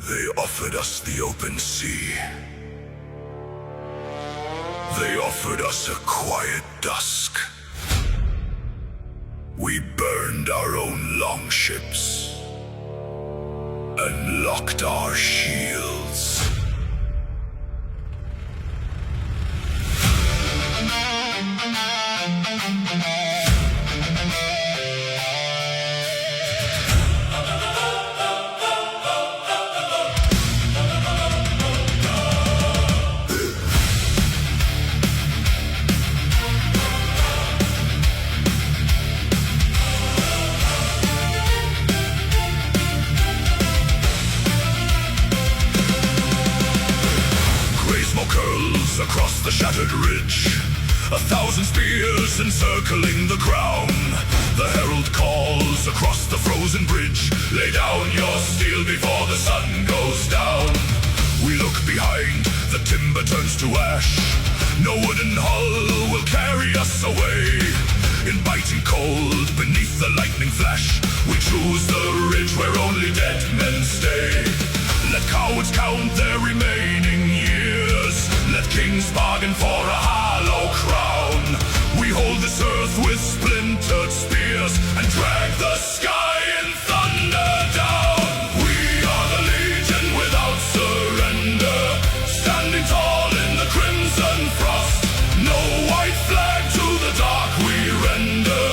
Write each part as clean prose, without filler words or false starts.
They offered us the open sea. They offered us a quiet dusk. We burned our own longships and locked our shields. Curls across the shattered ridge, 1,000 spears encircling the crown. The herald calls across the frozen bridge, lay down your steel before the sun goes down. We look behind, the timber turns to ash. No wooden hull will carry us away. In biting cold, beneath the lightning flash, we choose the ridge where only dead men stay. Let cowards count their remaining years. Let kings bargain for a hollow crown. We hold this earth with splintered spears and drag the sky in thunder down. We are the legion without surrender, standing tall in the crimson frost. No white flag to the dark we render,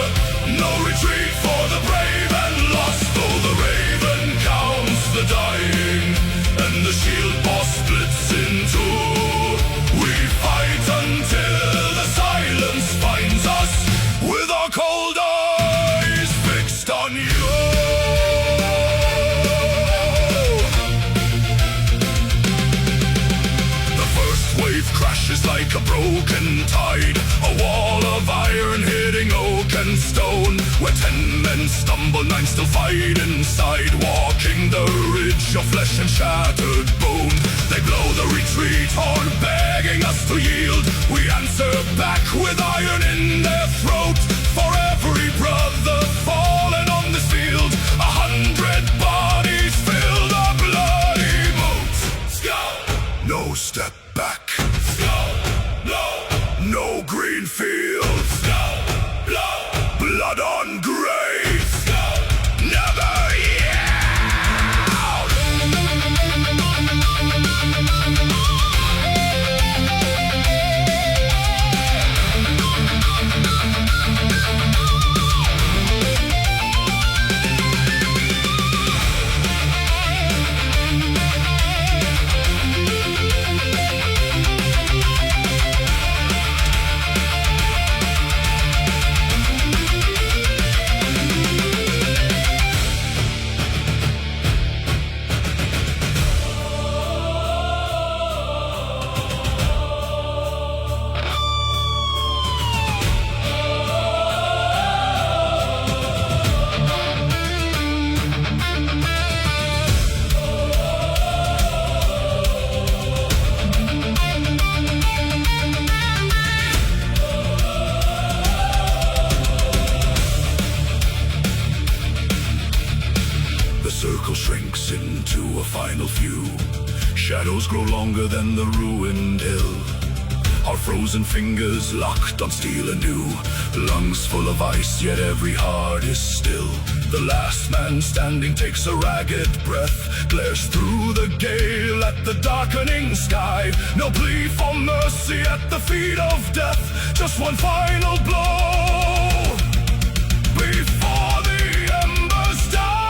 no retreat for the brave and lost. Though the raven counts the dying and the shield boss splits in two, we fight until the silence finds us, with our cold eyes fixed on you. The first wave crashes like a broken tide, a wall of iron hitting oak and stone. Where 10 men stumble, 9 still fight inside, walking the ridge of flesh and shattered bone. They blow the retreat horn, begging us to yield. We answer back with iron in their throat. For every brother fallen on this field, 100 bodies fill the bloody moat. Skull, no step back. Skull, no green fields. Skull, blood on grave. Skull, never yield. The circle shrinks into a final few. Shadows grow longer than the ruined hill. Our frozen fingers locked on steel anew. Lungs full of ice, yet every heart is still. The last man standing takes a ragged breath, glares through the gale at the darkening sky. No plea for mercy at the feet of death, just one final blow before the embers die.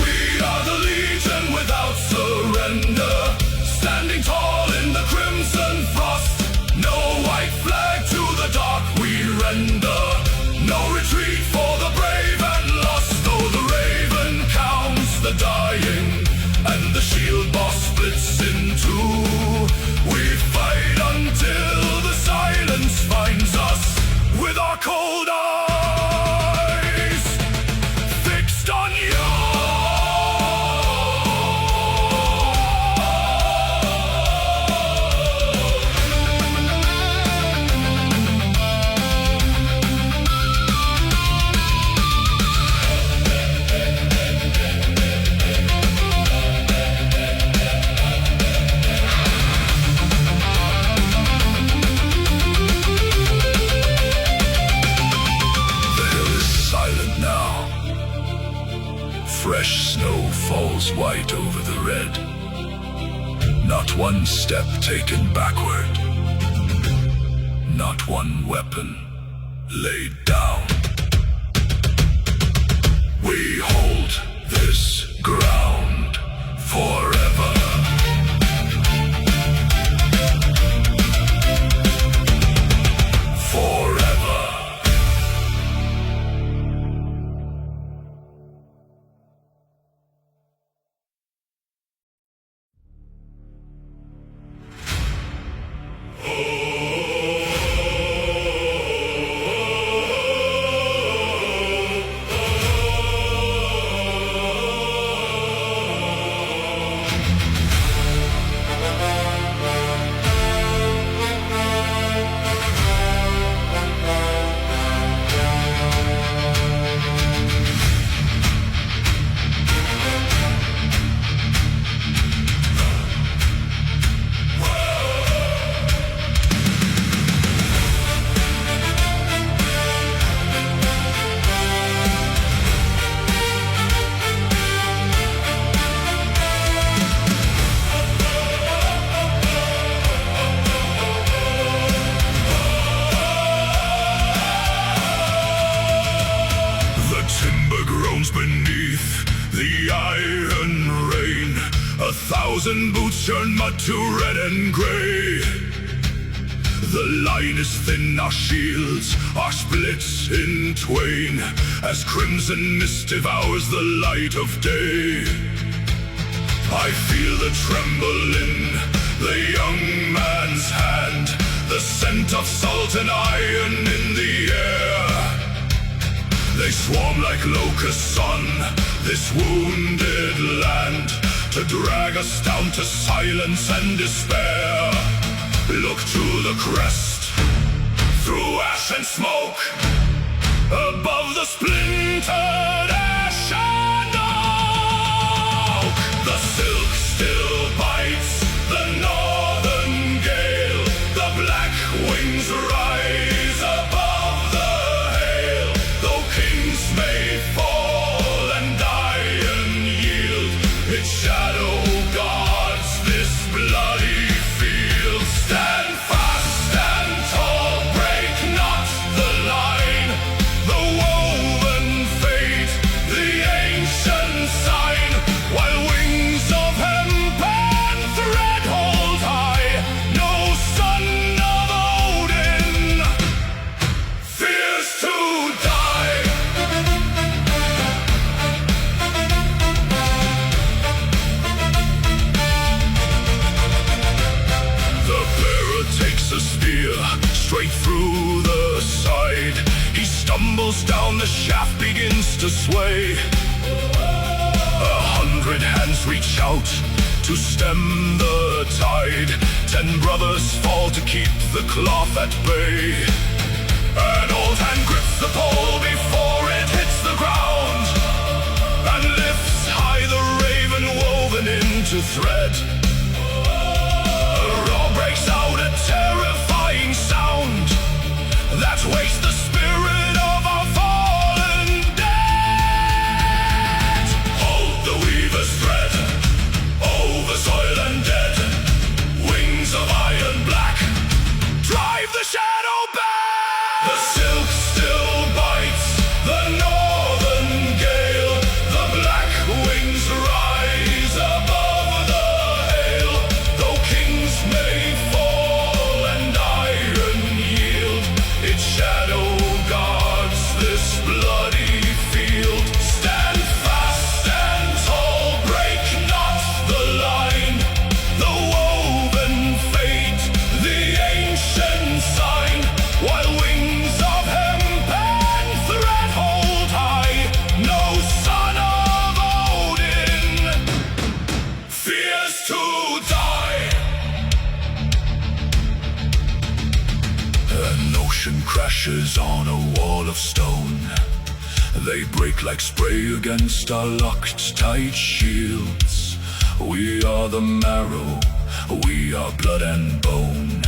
We are the legion without surrender, standing tall in the crimson frost. No white flag to the dark we render, no retreat for the brave and lost. Though the raven counts the dying and the shield boss splits in two, we fight until the silence Fresh snow falls white over the red. Not one step taken backward. Not one weapon laid down. We hold this ground forever. Forever. Beneath the iron rain, 1,000 boots turn mud to red and gray. The line is thin, our shields are split in twain, as crimson mist devours the light of day. I feel the tremble in the young man's hand, the scent of salt and iron in the air. They swarm like locusts on this wounded land, to drag us down to silence and despair. Look to the crest, through ash and smoke, above the splintered ash and oak. The silk still bites the northern gale, the black wings rise above the hail. Though kings may fall and iron yield, its shadow guards this bloody field. Stand fast, stand tall, break not the line. The woven fate, the ancient sign, while wings of hemp and thread hold high. No son of Odin fears to die. The bearer takes a spear straight through the side. He stumbles down, the shaft begins to sway. 100 hands reach out to stem the tide. 10 brothers fall to keep the cloth at bay. An old hand grips the pole before it hits the ground, and lifts high the raven woven into thread. A roar breaks out, a terrifying sound that wakes the spirit of our fallen dead. Hold the weaver's thread over soil and dead. Wings of iron black drive the shadow back. The silk still bites the northern gale, the black wings rise above the hail. Though kings may fall and iron yield, its shadow guards this bloody field. Stand fast, stand tall, break not the line. The woven fate, the ancient sign, while wings of hemp and thread hold high. No son of Odin fears to die. An ocean crashes on a wall of stone. They break like spray against our locked tight shields. We are the marrow, we are blood and bone.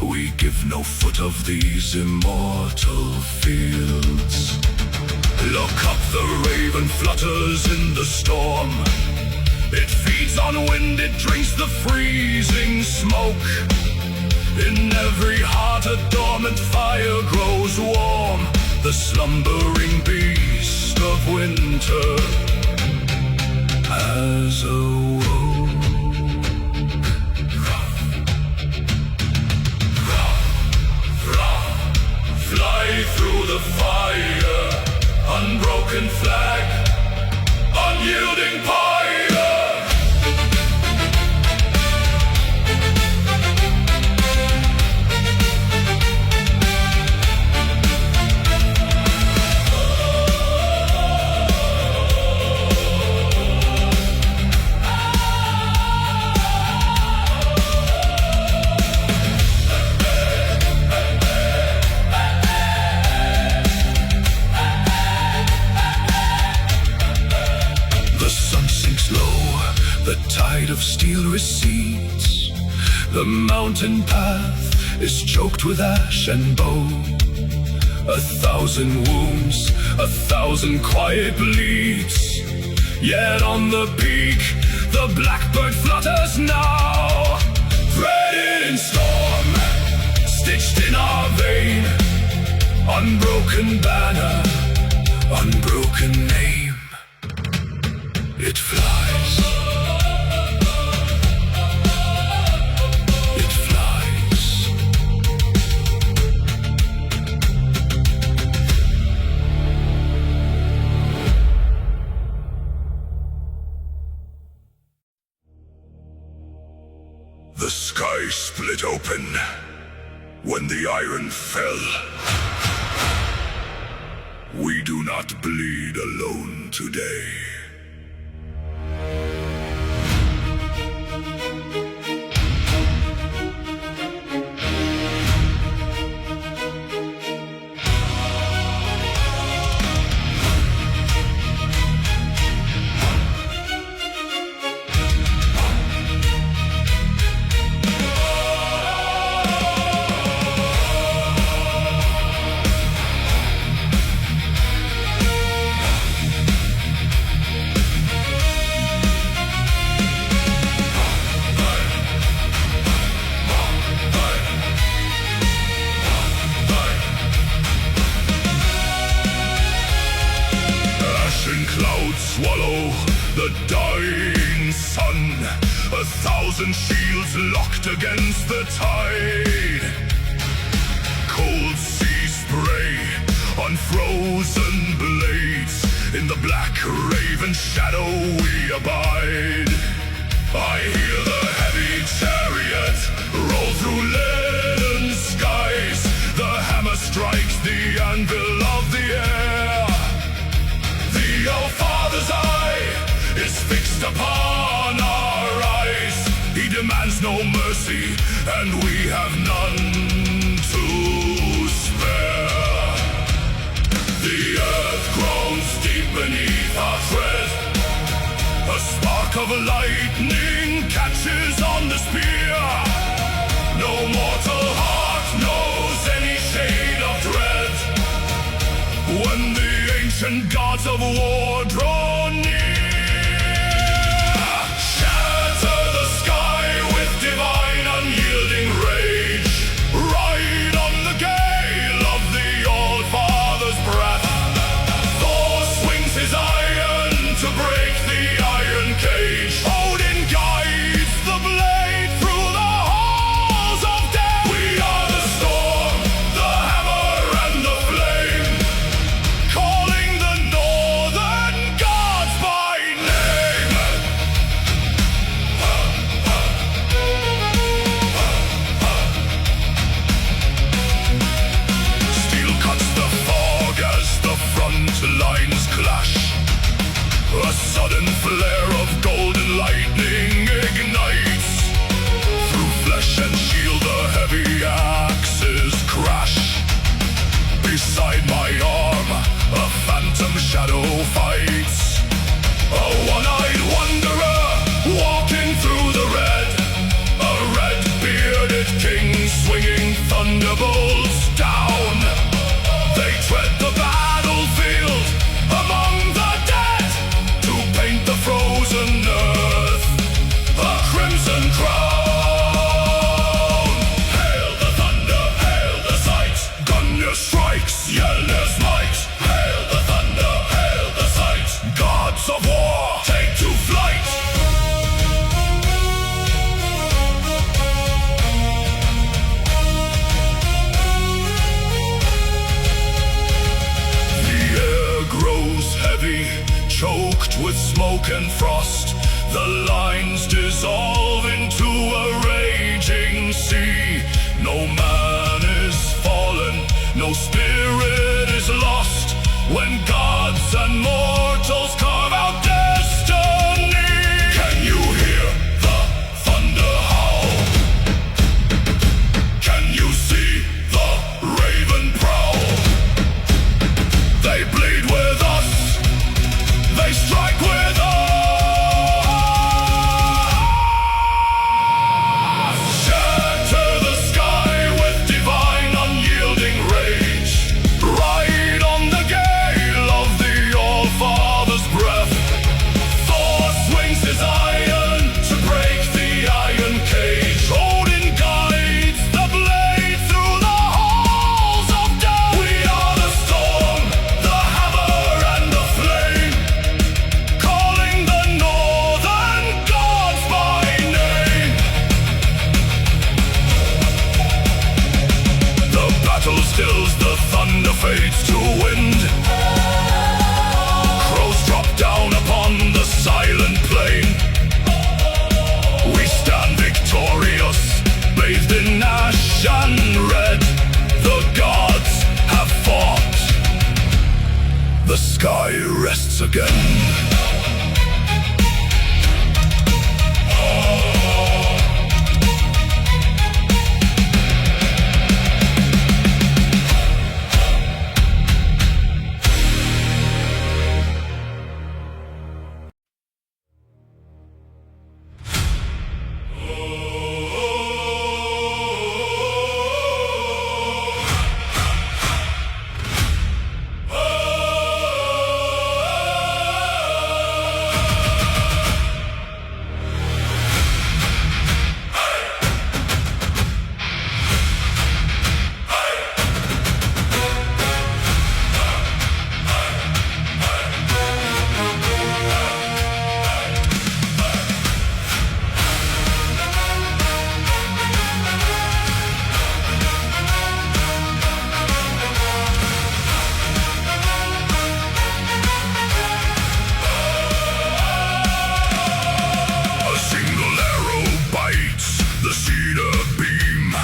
We give no foot of these immortal fields. Look up, the raven flutters in the storm. It feeds on wind, it drinks the freezing smoke. In every heart a dormant fire grows warm. The slumbering beast of winter has awoke. Fly through the fire, unbroken flag, unyielding pyre. The tide of steel recedes. The mountain path is choked with ash and bone. 1,000 wounds, 1,000 quiet bleeds. Yet on the peak, the blackbird flutters now. Threaded in storm, stitched in our vein. Unbroken banner, unbroken name. It flies. The sky split open when the iron fell. We do not bleed alone today. Swallow the dying sun. 1,000 shields locked against the tide. Cold sea spray on frozen blades. In the black raven shadow we abide. I hear the heavy chariot roll through leaden skies. The hammer strikes the anvil of the air. The All-Father's eye is fixed upon our eyes. He demands no mercy, and we have none to spare. The earth groans deep beneath our tread. A spark of lightning catches on the spear. No mortal heart knows any shade of dread. When the ancient gods of war draw near, shatter the sky with divine unyielding rage. Ride on the gale of the All-Father's breath. Thor swings his iron to break the iron cage. Odin guides the blade through the halls of death. We are the storm, the hammer and the flame, calling the northern gods by name. Steel cuts the fog as the front lines clash. A sudden flare of golden lightning ignites. Through flesh and shield the heavy axes crash. Beside my arm, a phantom shadow fights. A one-eyed wanderer walking through the red. A red-bearded king swinging thunderbolts down. They tread the battlefield, valley, choked with smoke and frost. The lines dissolve into a raging sea. No man is fallen, no spirit is lost, when gods and mortals carve out destiny. Can you hear the thunder howl? Can you see the raven prowl? They bleed with us, they strike with us. Shatter the sky with divine unyielding rage. Ride on the gale of the All-Father's breath. Thor swings his iron to break the iron cage. Odin guides the blade through the halls of death. We are the storm, the hammer and the flame, calling the northern gods by name. The battle stills, the thunder fades to wind. Crows drop down upon the silent plain. We stand victorious, bathed in ash and red. The gods have fought, the sky rests again. A single arrow bites the cedar beam.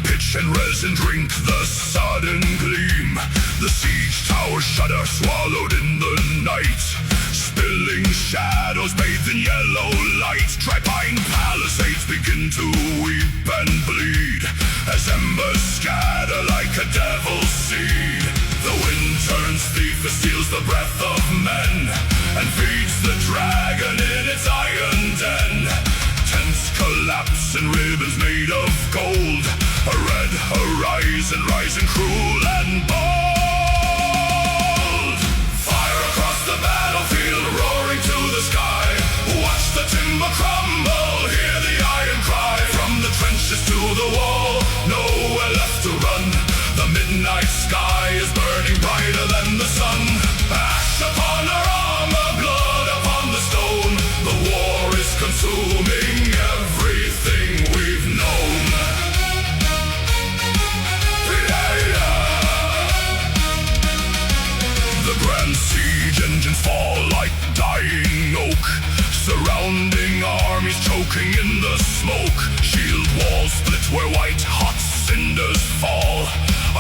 Pitch and resin drink the sudden gleam. The siege towers shudder, swallowed in the night. Spilling shadows bathed in yellow light. Tripine palisades begin to weep and bleed as embers scatter like a devil's seed. The wind turns thief, it steals the breath of men, and feeds the dragon in its iron den. Tents collapse and ribbons made of gold. A red horizon rising cruel and bold. Fire across the battlefield, roaring to the sky. Watch the timber crumble, hear the iron cry. From the trenches to the wall, nowhere left to run. The midnight sky is burning brighter than the sun. Ash upon our armor, blood upon the stone. The war is consuming everything we've known. The grand siege engines fall like dying oak, surrounding armies choking in the smoke. Shield walls split where white hot cinders fall,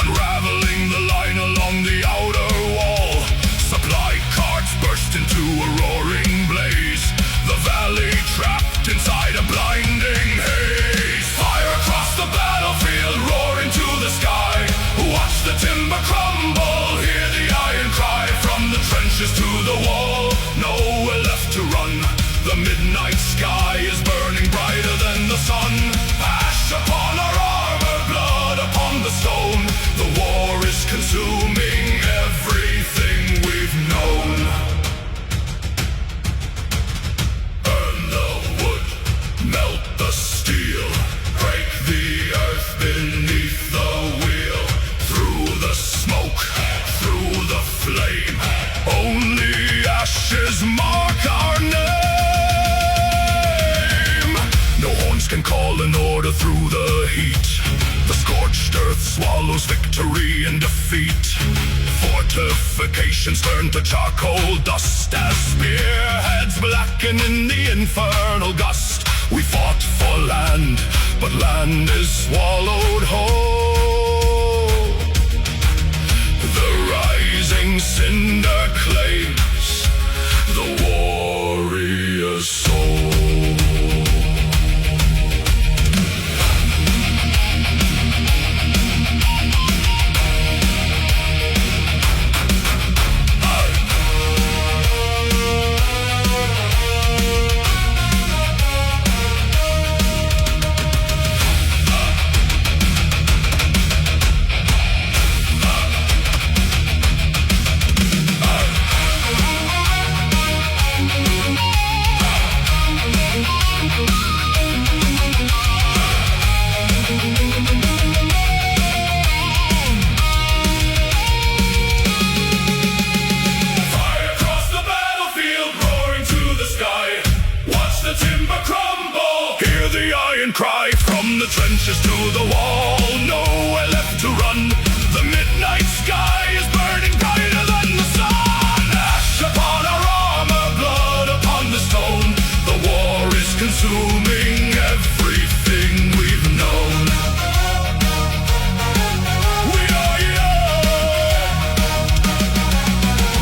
unraveling the line along the outer wall. Supply carts burst into a roaring blaze, the valley trapped inside a blinding haze. Fire across the battlefield, roaring to the sky. Watch the timber crumble, hear the iron cry. From the trenches to the wall, nowhere left to run. The midnight sky is burning brighter than the sun. Ash upon our armor, blood upon the stone. The war is consuming everything we've known. Burn the wood, melt the steel, break the earth beneath the wheel. Through the smoke, through the flame, only ashes mark our name. No horns can call an order through the heat. The scorch scorched earth swallows victory and defeat. Fortifications turn to charcoal dust as spearheads blacken in the infernal gust. We fought for land, but land is swallowed whole. The rising cinder claims the warrior's soul. Cry from the trenches to the wall, nowhere left to run. The midnight sky is burning brighter than the sun. Ash upon our armor, blood upon the stone. The war is consuming everything we've known. We are young.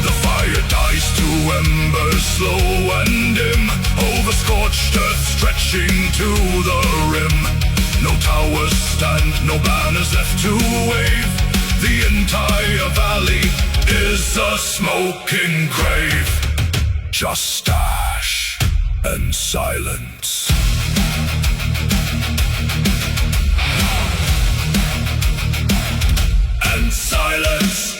The fire dies to embers slow and dim, over scorched earth stretching to the rim. No towers stand, no banners left to wave. The entire valley is a smoking grave. Just ash and silence. And silence.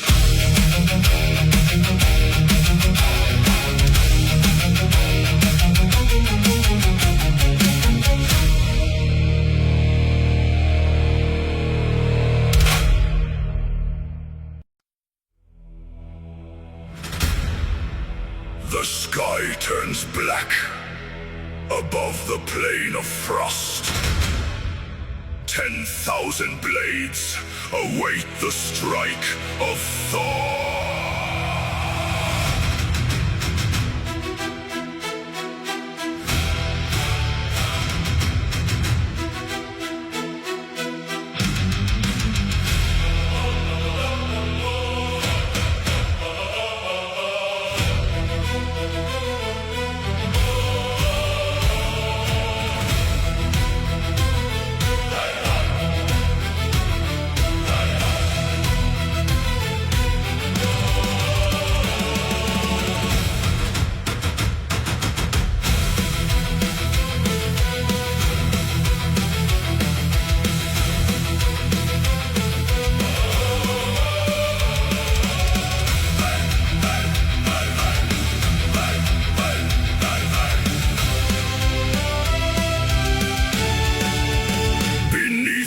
The sky turns black above the plain of frost. 10,000 blades await the strike of Thor.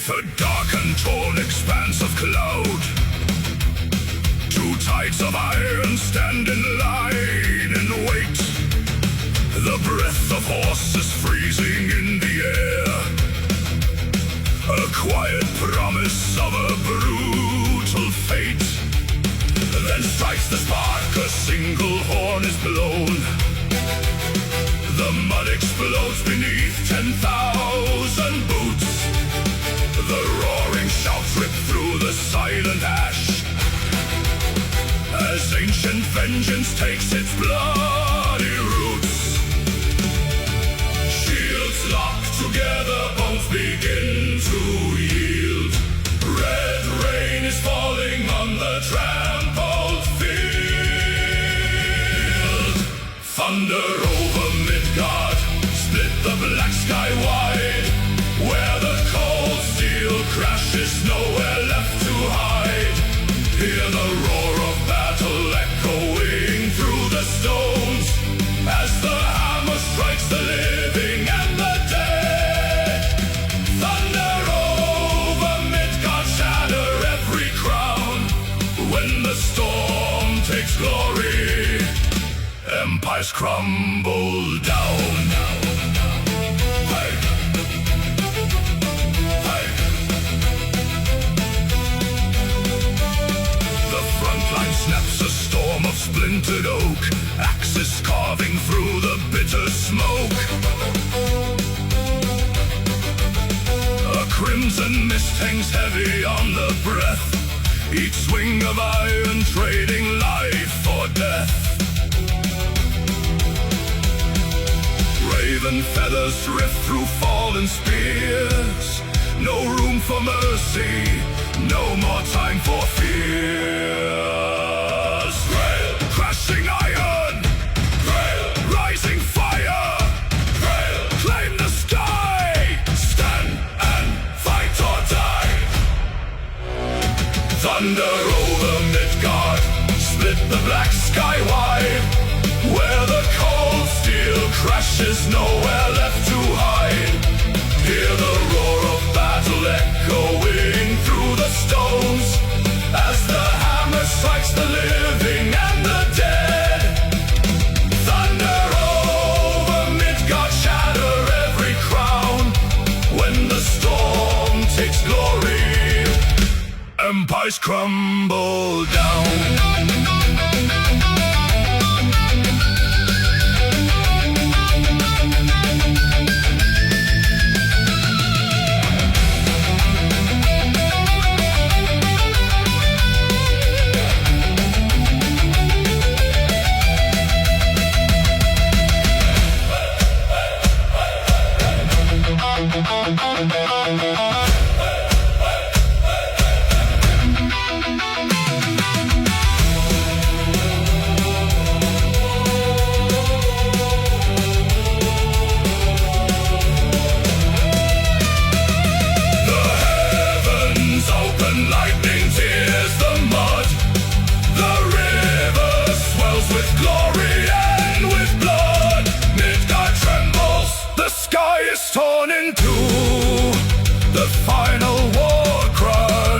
A dark and torn expanse of cloud, two tides of iron stand in line and wait. The breath of horses freezing in the air, a quiet promise of a brutal fate. Then strikes the spark, a single horn is blown. The mud explodes beneath 10,000 boots. The roaring shouts rip through the silent ash, as ancient vengeance takes its bloody roots. Shields lock together, bones begin to yield. Red rain is falling on the trampled field. Thunder over Midgard, split the black sky wide. Where the cold steel crashes, nowhere left to hide. Hear the roar of battle echoing through the stones, as the hammer strikes the living and the dead. Thunder over Midgard, shatter every crown. When the storm takes glory, empires crumble down. splintered oak, axes carving through the bitter smoke. A crimson mist hangs heavy on the breath, each swing of iron trading life for death. Raven feathers rift through fallen spears, no room for mercy, no more time for fears. Grail, crashing iron, Grail, rising fire, Grail, claim the sky, stand and fight or die. Thunder over Midgard, split the black sky wide, where the cold steel crashes, nowhere left to hide. Hear the roar of battle echoing through the stones, as the hammer strikes the living and the dead. Thunder over Midgard, shatter every crown. When the storm takes glory, empires crumble down. Torn in two, the final war cry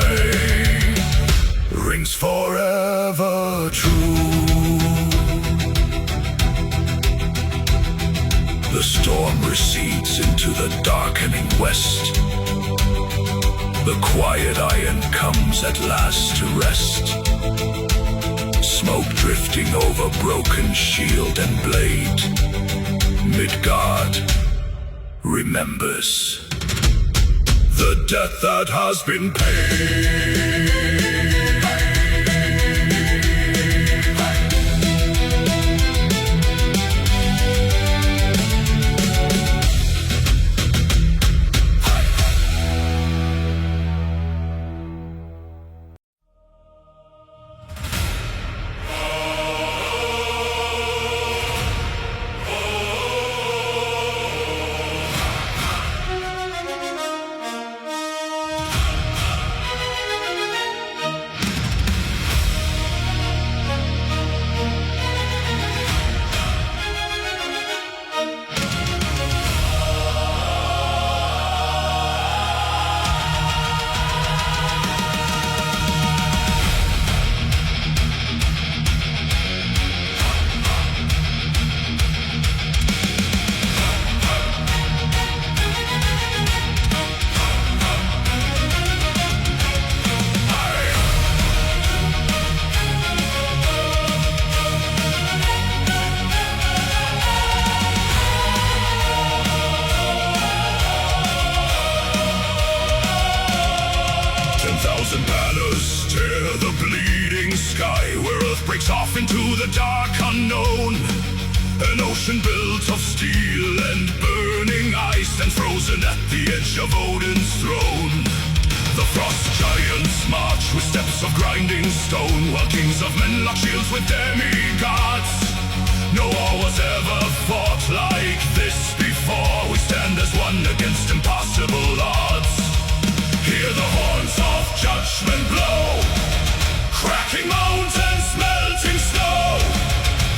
rings forever true. The storm recedes into the darkening west. The quiet iron comes at last to rest. Smoke drifting over broken shield and blade. Midgard remembers the death that has been paid. 10,000 banners tear the bleeding sky, where earth breaks off into the dark unknown. An ocean built of steel and burning ice, and frozen at the edge of Odin's throne. The frost giants march with steps of grinding stone, while kings of men lock shields with demigods. No war was ever fought like this before. We stand as one against impossible odds. Hear the horns of judgment blow, cracking mountains, melting snow.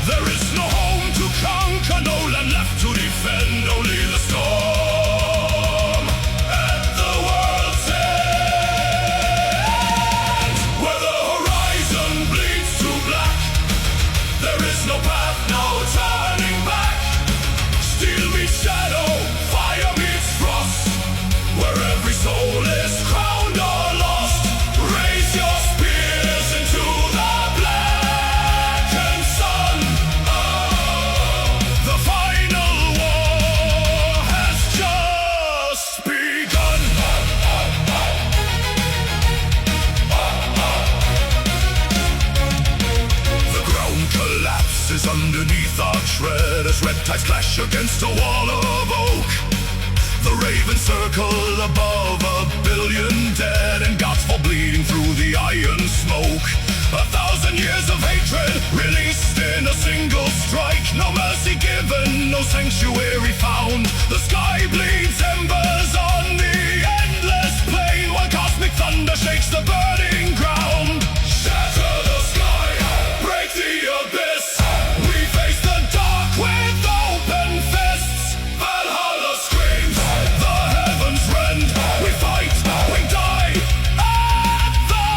There is no home to conquer, no land left to defend, only the storm at the world's end. Where the horizon bleeds to black, there is no path dark shred as reptiles clash against a wall of oak. The ravens circle above 1,000,000,000 dead, and gods fall bleeding through the iron smoke. 1,000 years of hatred released in a single strike. No mercy given, no sanctuary found. The sky bleeds embers on the endless plain, while cosmic thunder shakes the burning ground. Shatter the sky, break the abyss. We face the dark with open fists. Valhalla screams, the heavens rend. We fight, we die at the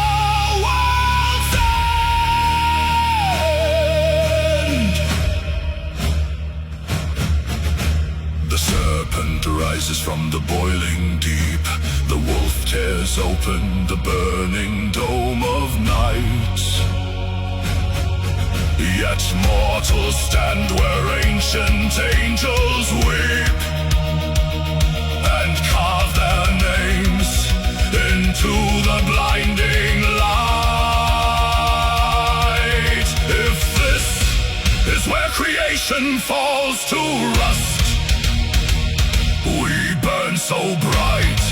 world's end. The serpent rises from the boiling deep. The wolf tears open the burning dome of night. Yet mortals stand where ancient angels weep, and carve their names into the blinding light. If this is where creation falls to rust, we burn so bright,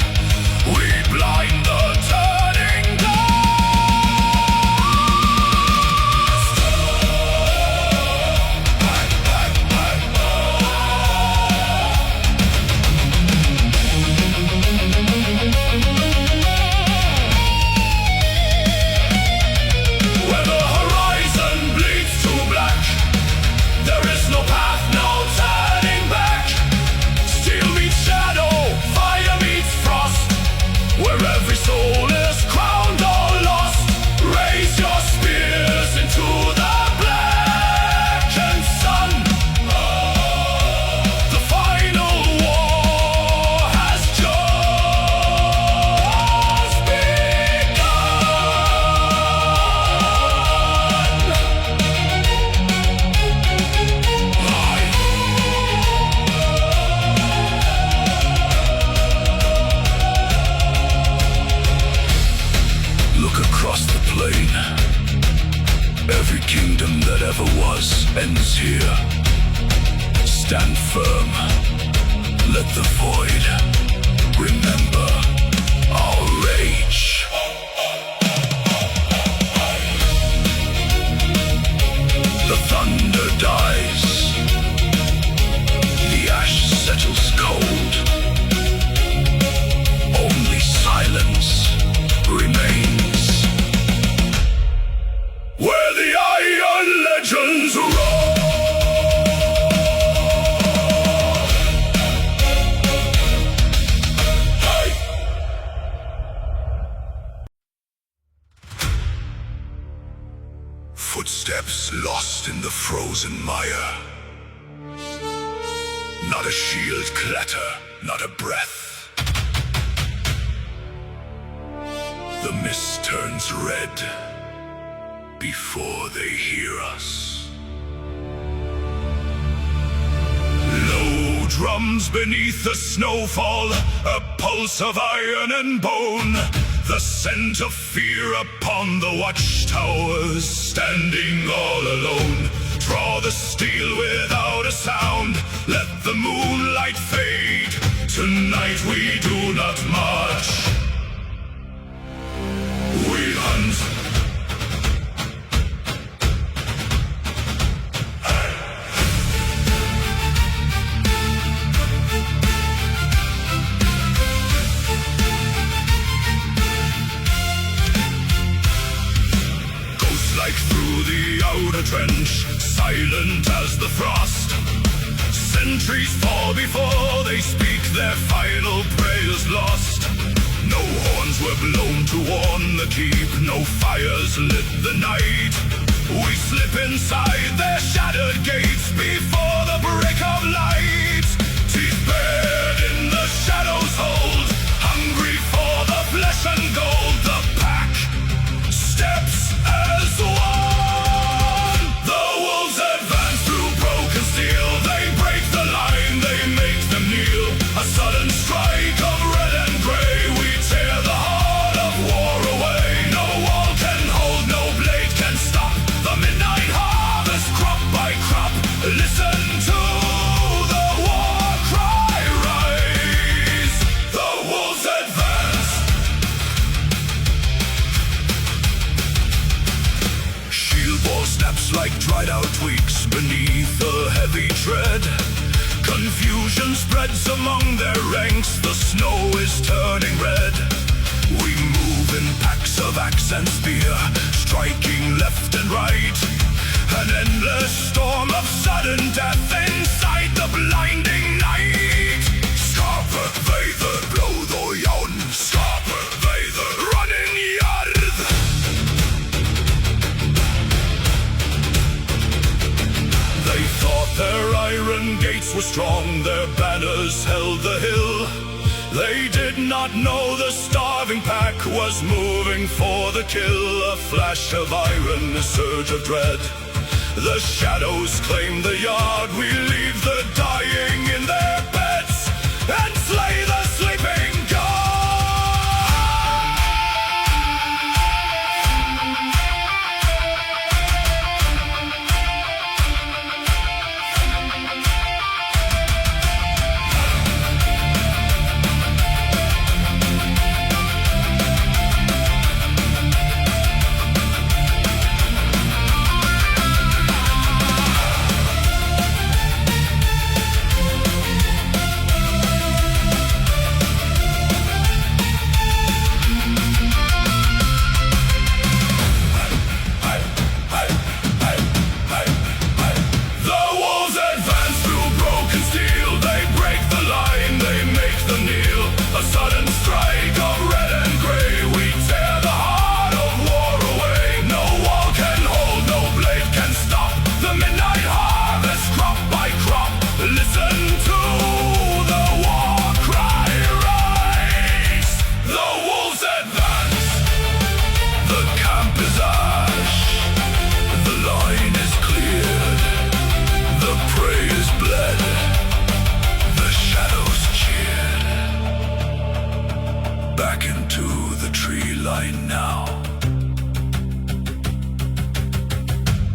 we blind the turning dust. Where the horizon bleeds to black, there is no path, no turning back. Steel meets shadow, fire meets frost. Where every soul is crowned or lost, raise your spears into the blackened sun. The final war has just Look across the plain. Every kingdom that ever was ends here. Stand firm. Let the void remember our rage. The thunder dies. The ash settles cold. Only silence remains. Where the iron legends roar. Hey! Footsteps lost in the frozen mire. Not a shield clatter, not a breath. The mist turns red before they hear us. Low drums beneath the snowfall, a pulse of iron and bone. The scent of fear upon the watchtowers, standing all alone. Draw the steel without a sound, let the moonlight fade. Tonight we do not march, we hunt. Ghost-like through the outer trench, silent as the frost. Sentries fall before they speak, their final prayers lost. No horns were blown to warn the keep, no fires lit the night. We slip inside their shattered gates before the break of light. Teeth bared in the shadows hold, hungry for the flesh and gold. The pack steps as one. The wolves advance through broken steel. They break the line, they make them kneel. A sudden strike of red and gray, we tear the heart of war away. No wall can hold, no blade can stop the midnight harvest, crop by crop. Listen Listen to the war cry rise. The wolves advance. Shield ball snaps like dried out twigs beneath a heavy tread. Confusion spreads among their ranks, the snow is turning red. We move in packs of axe and spear, striking left and right. An endless storm of sudden death inside the blinding night. Skarpe veider blod og jern, skarpe veider running jard. They thought their iron gates were strong, their banners held the hill. They did not know the starving pack was moving for the kill. A flash of iron, a surge of dread. The shadows claim the yard. We leave the dying in their beds and slay the sleeping god.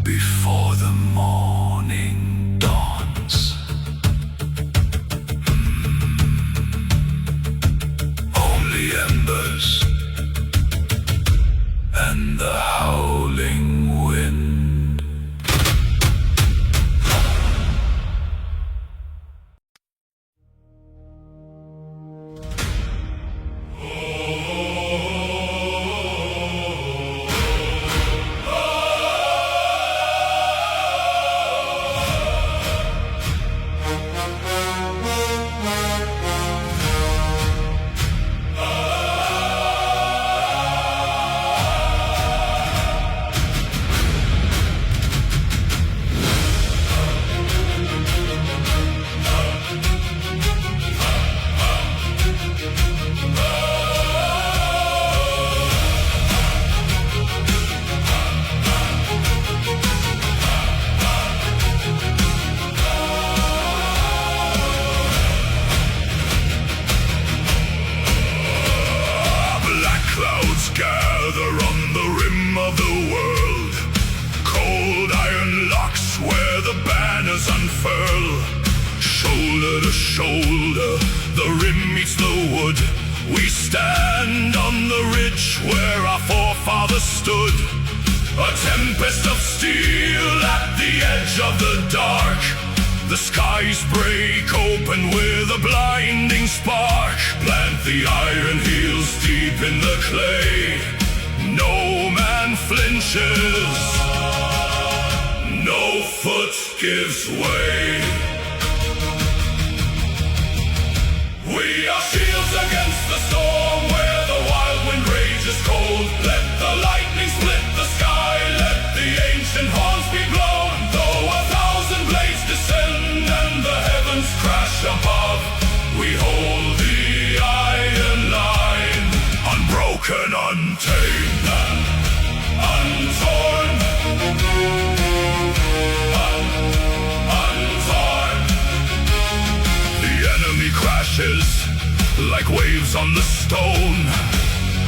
Before the morning dawns, only embers and the howling wind. Gather on the rim of the world. Cold iron locks where the banners unfurl. Shoulder to shoulder, the rim meets the wood. We stand on the ridge where our forefathers stood. A tempest of steel at the edge of the dark. The skies break open with a blinding spark. Plant the iron heels deep in the clay. No man flinches, no foot gives way. We are shields against the storm where the wild wind rages cold. Let the lightning split the sky, let the ancient horns be blown. Though 1,000 blades descend and the heavens crash above, we hold the iron line, unbroken, untamed, and untorn. Untorn. The enemy crashes like waves on the stone.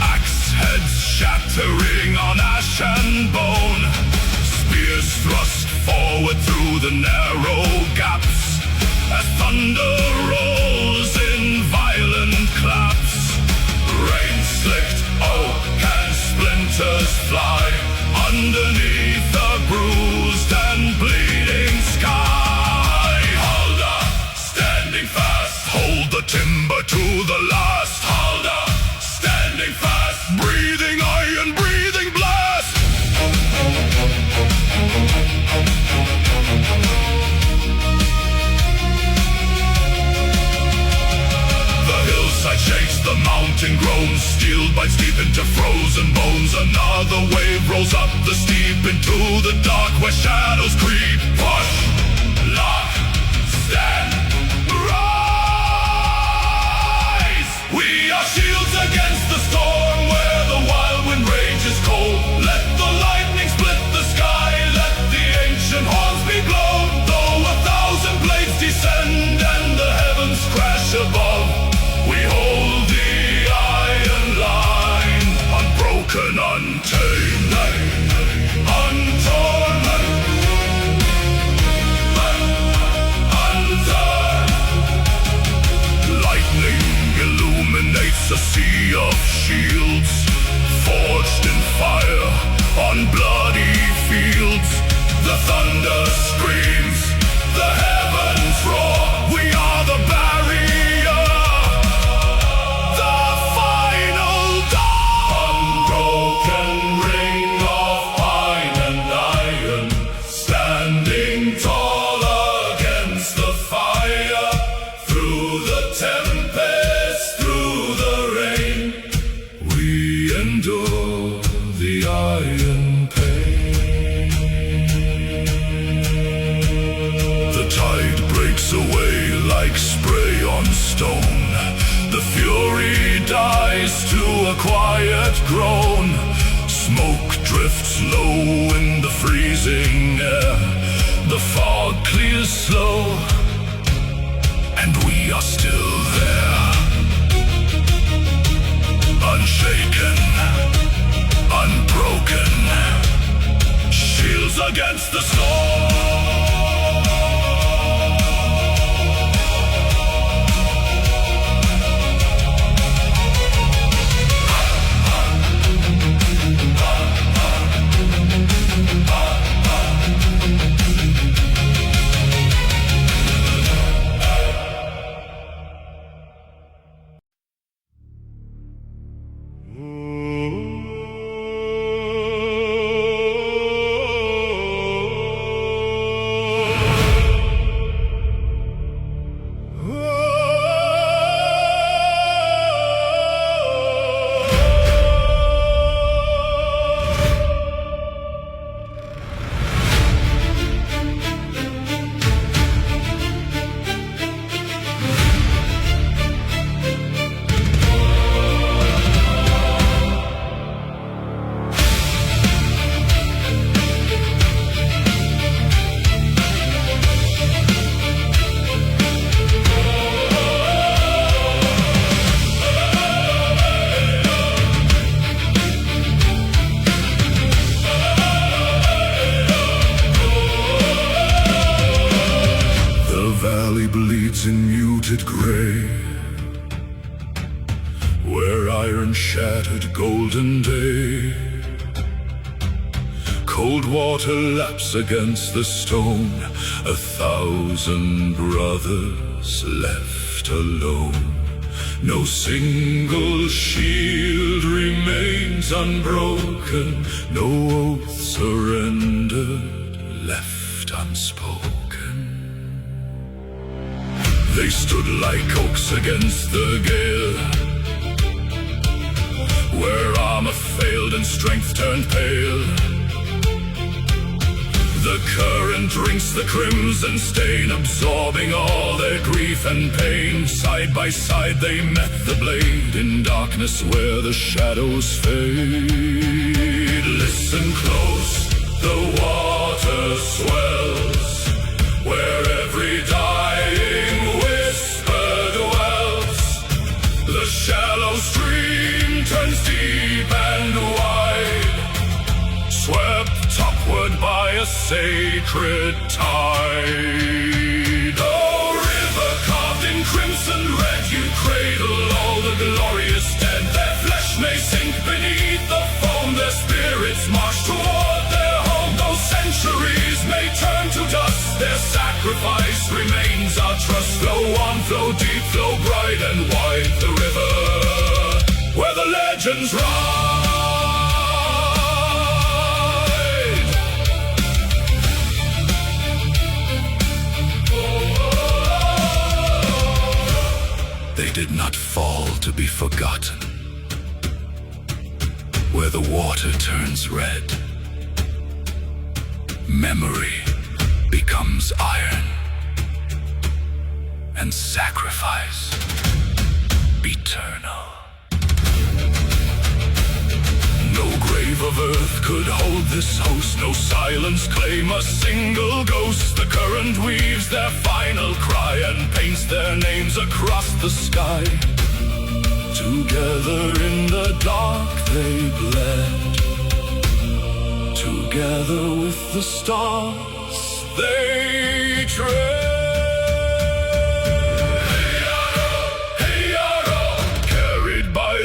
Axe heads shattering on ash and bone. Spears thrust forward through the narrow bites deep into frozen bones. Another wave rolls up the steep into the dark where shadows creep. Push, lock, stand, rise. We are shields against the storm where the wild wind rages cold. Let the lightning split the sky, let the ancient horns be blown. Though 1,000 blades descend and the heavens crash above, we hold the iron line, unbroken, untamed, untorn, undone. Lightning illuminates a sea of shields, forged in fire on bloody fields. The thunder screams, the heavens roar. We are the barrier, the final door. Unbroken ring of pine and iron, standing tall against the fire. Through the tempest, through the rain, we endure the iron pain. The tide breaks away like spray on stone. The fury dies to a quiet groan. Smoke drifts low in the freezing air. The fog clears slow, and we are still there. Unshaken, unbroken, shields against the storm. Bleeds in muted gray, where iron shattered golden day. Cold water laps against the stone, 1,000 brothers left alone. No single shield remains unbroken, no oath surrendered, left unspoken. They stood like oaks against the gale, where armor failed and strength turned pale. The current drinks the crimson stain, absorbing all their grief and pain. Side by side they met the blade, in darkness where the shadows fade. Listen close, the water swells, where every dying shallow stream turns deep and wide, swept upward by a sacred tide. Oh, river carved in crimson red, you cradle all the glorious dead. Their flesh may sink beneath the foam, their spirits march toward their home. Those centuries may turn to dust, their sacrifice remains our trust. Flow on, flow deep, flow bright and wide, the river where the legends ride. They did not fall to be forgotten. where the water turns red. Memory becomes iron, and sacrifice eternal. No grave of earth could hold this host, no silence claim a single ghost. The current weaves their final cry and paints their names across the sky. Together in the dark they bled, together with the stars they tread.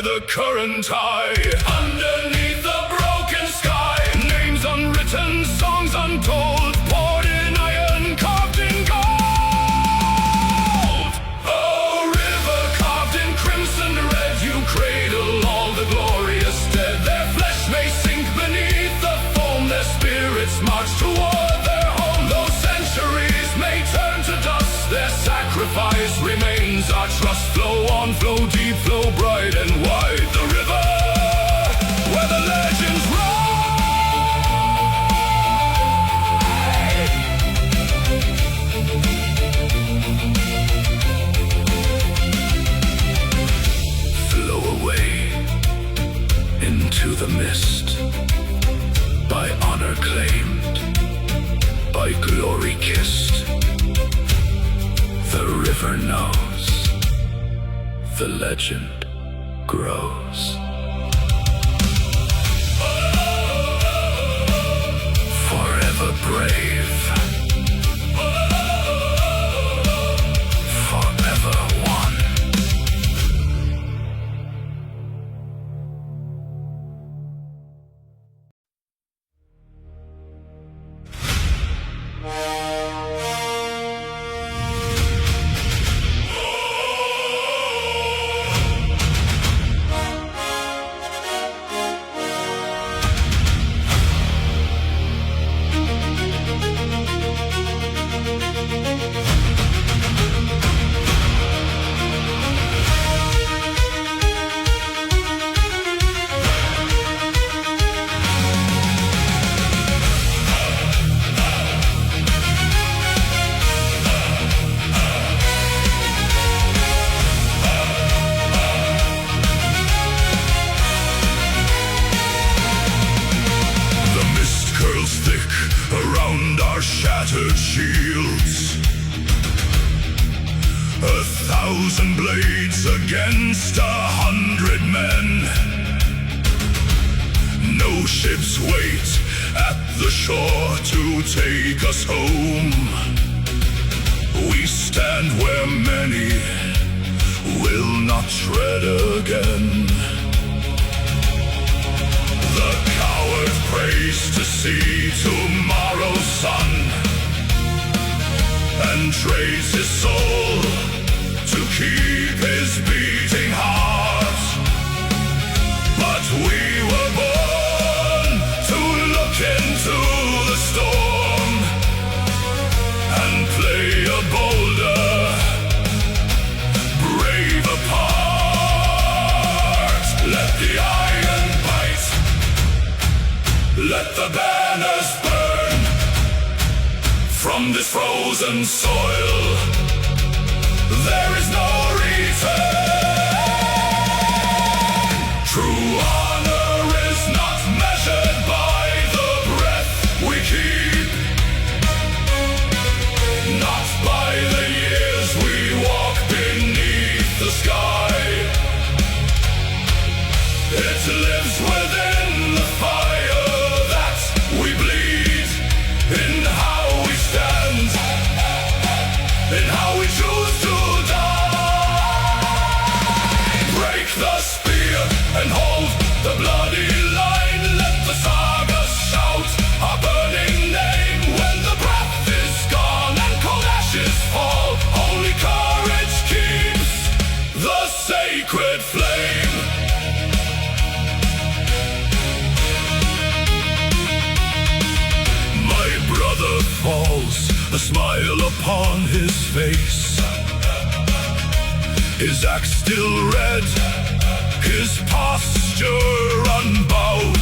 The current high underneath the broken sky. Names unwritten, songs untold, poured in iron, carved in gold. Oh, river carved in crimson red, you cradle all the glorious dead. Their flesh may sink beneath the foam, their spirits march toward their home. Though centuries may turn to dust, their sacrifice remains our trust. Flow on, flow deep, flow bright and wide. The river where the legends ride. Flow away into the mist, by honor claimed, by glory kissed. The river knows, the legend grows. Forever brave, forever one. Shattered shields, 1,000 blades against 100 men. No ships wait at the shore to take us home. We stand where many will not tread again. The coward prays to see tomorrow's sun, and trades his soul to keep his beating heart. But we were born to look into the storm and play a bolder, braver part. Let the iron bite, let the banners burn from this frozen soil. There is no return. True honor is not measured by the breath we keep, not by the years we walk beneath the sky. It lives within the fire that we bleed, in how we stand, in how we choose to die. Break the spear and hold the bloody line. Let the saga shout our burning name. When the breath is gone and cold ashes fall, holy courage keeps the sacred flame. My brother falls, a smile upon his face. his axe still red, his posture unbowed.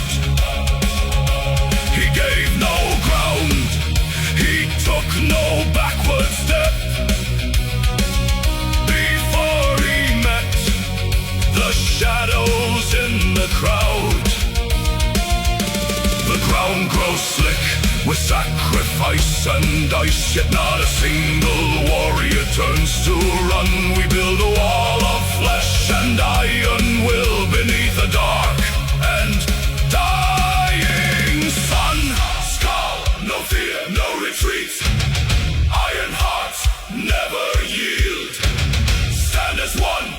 He gave no ground, he took no backward step before he met the shadows in the crowd. The ground grows slick with sacrifice and ice, yet not a single warrior turns to run. We build a wall of flesh and iron will beneath the dark and dying sun. Skull, no fear, no retreat. Iron hearts never yield. Stand as one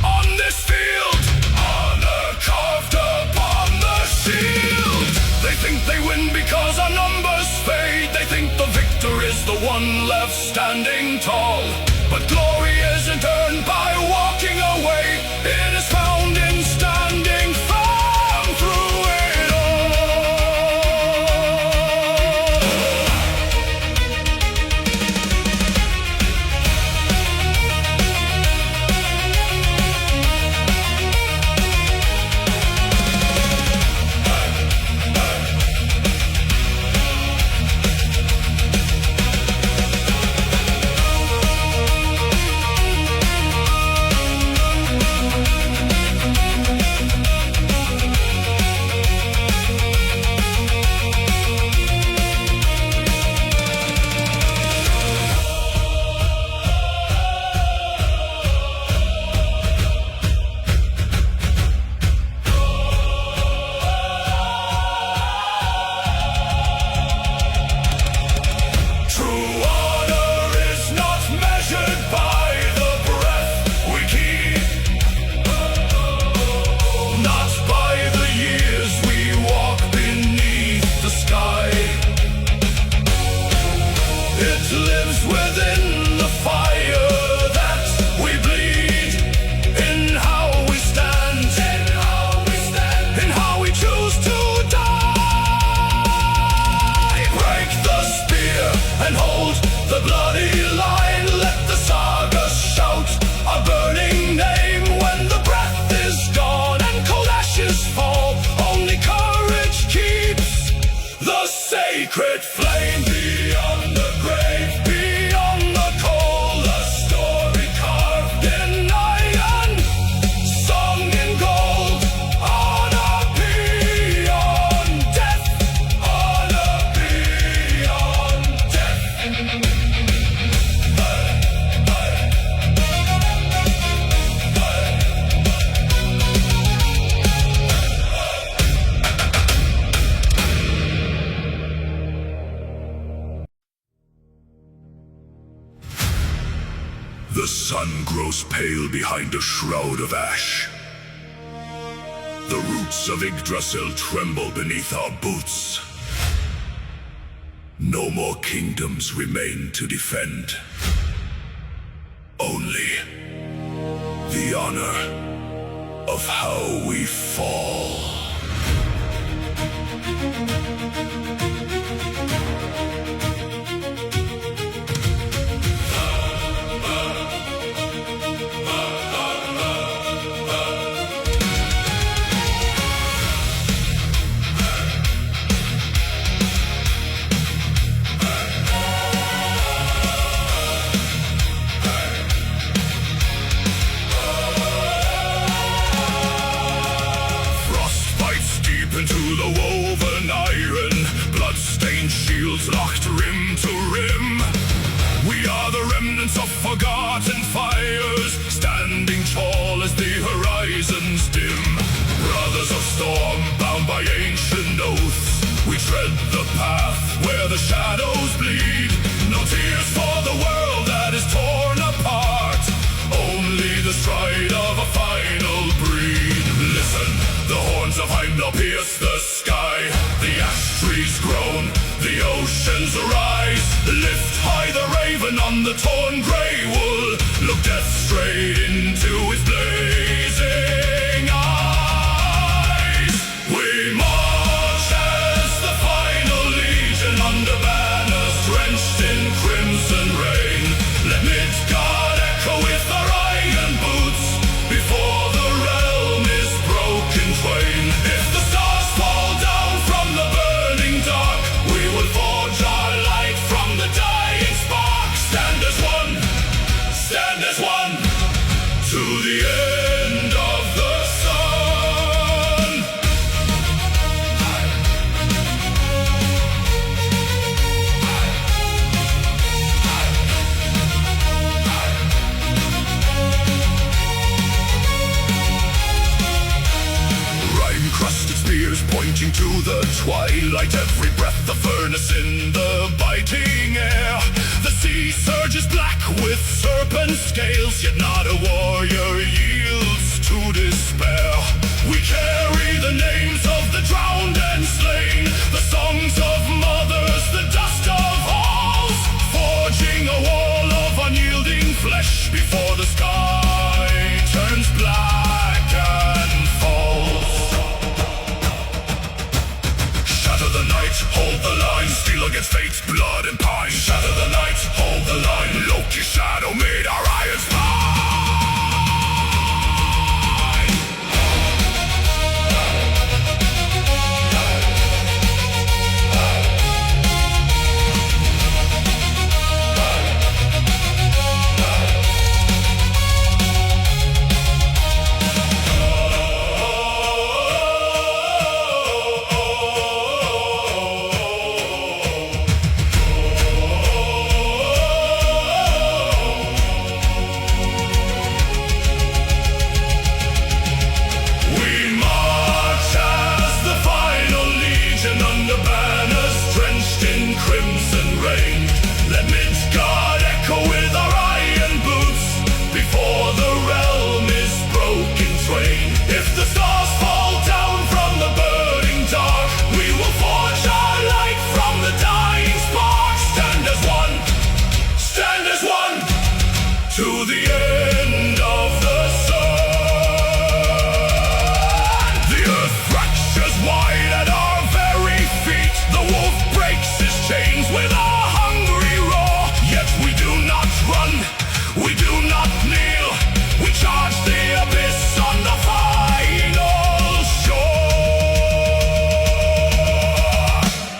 on this field, honor carved upon the shield. They think they win because our numbers fade. They think the victor is the one left standing tall. But glory isn't earned by walking away. It is found in standing firm through it all. Sacred flame beyond the grave, beyond the cold, a story carved in iron, sung in gold. Honor beyond death, honor beyond death. The sun grows pale behind a shroud of ash. The roots of Yggdrasil tremble beneath our boots. No more kingdoms remain to defend. Only the honor of how we fall. Into the woven iron, blood-stained shields locked rim to rim. We are the remnants of forgotten fires, standing tall as the horizons dim. Brothers of storm, bound by ancient oaths, we tread the path where the shadows bleed. No tears for the world that is torn apart, only the stride of a final breed. Listen, the horns of Heimdall pierce the sky. The ash trees groan, the oceans rise. Lift high the raven on the torn grey wool. Look death straight into his blazing eyes. We march as the final legion under banners drenched in crimson rain. Let Midgard echo with our iron the end of the sun. Rime-crusted spears pointing to the twilight, every breath a furnace in the biting air. The sea surges black with serpent scales, yet not a warrior yields to despair. We carry the names of the drowned and slain, the songs of mothers, the dust of halls, forging a wall of unyielding flesh before the sky turns black and falls. Shatter the night, hold the line, steel against fate's blood and pine. Shatter the night, hold the line, Loki's shadow made our iron spine. To the end of the sun. The earth fractures wide at our very feet. The wolf breaks his chains with a hungry roar. Yet we do not run, we do not kneel. We charge the abyss on the final shore.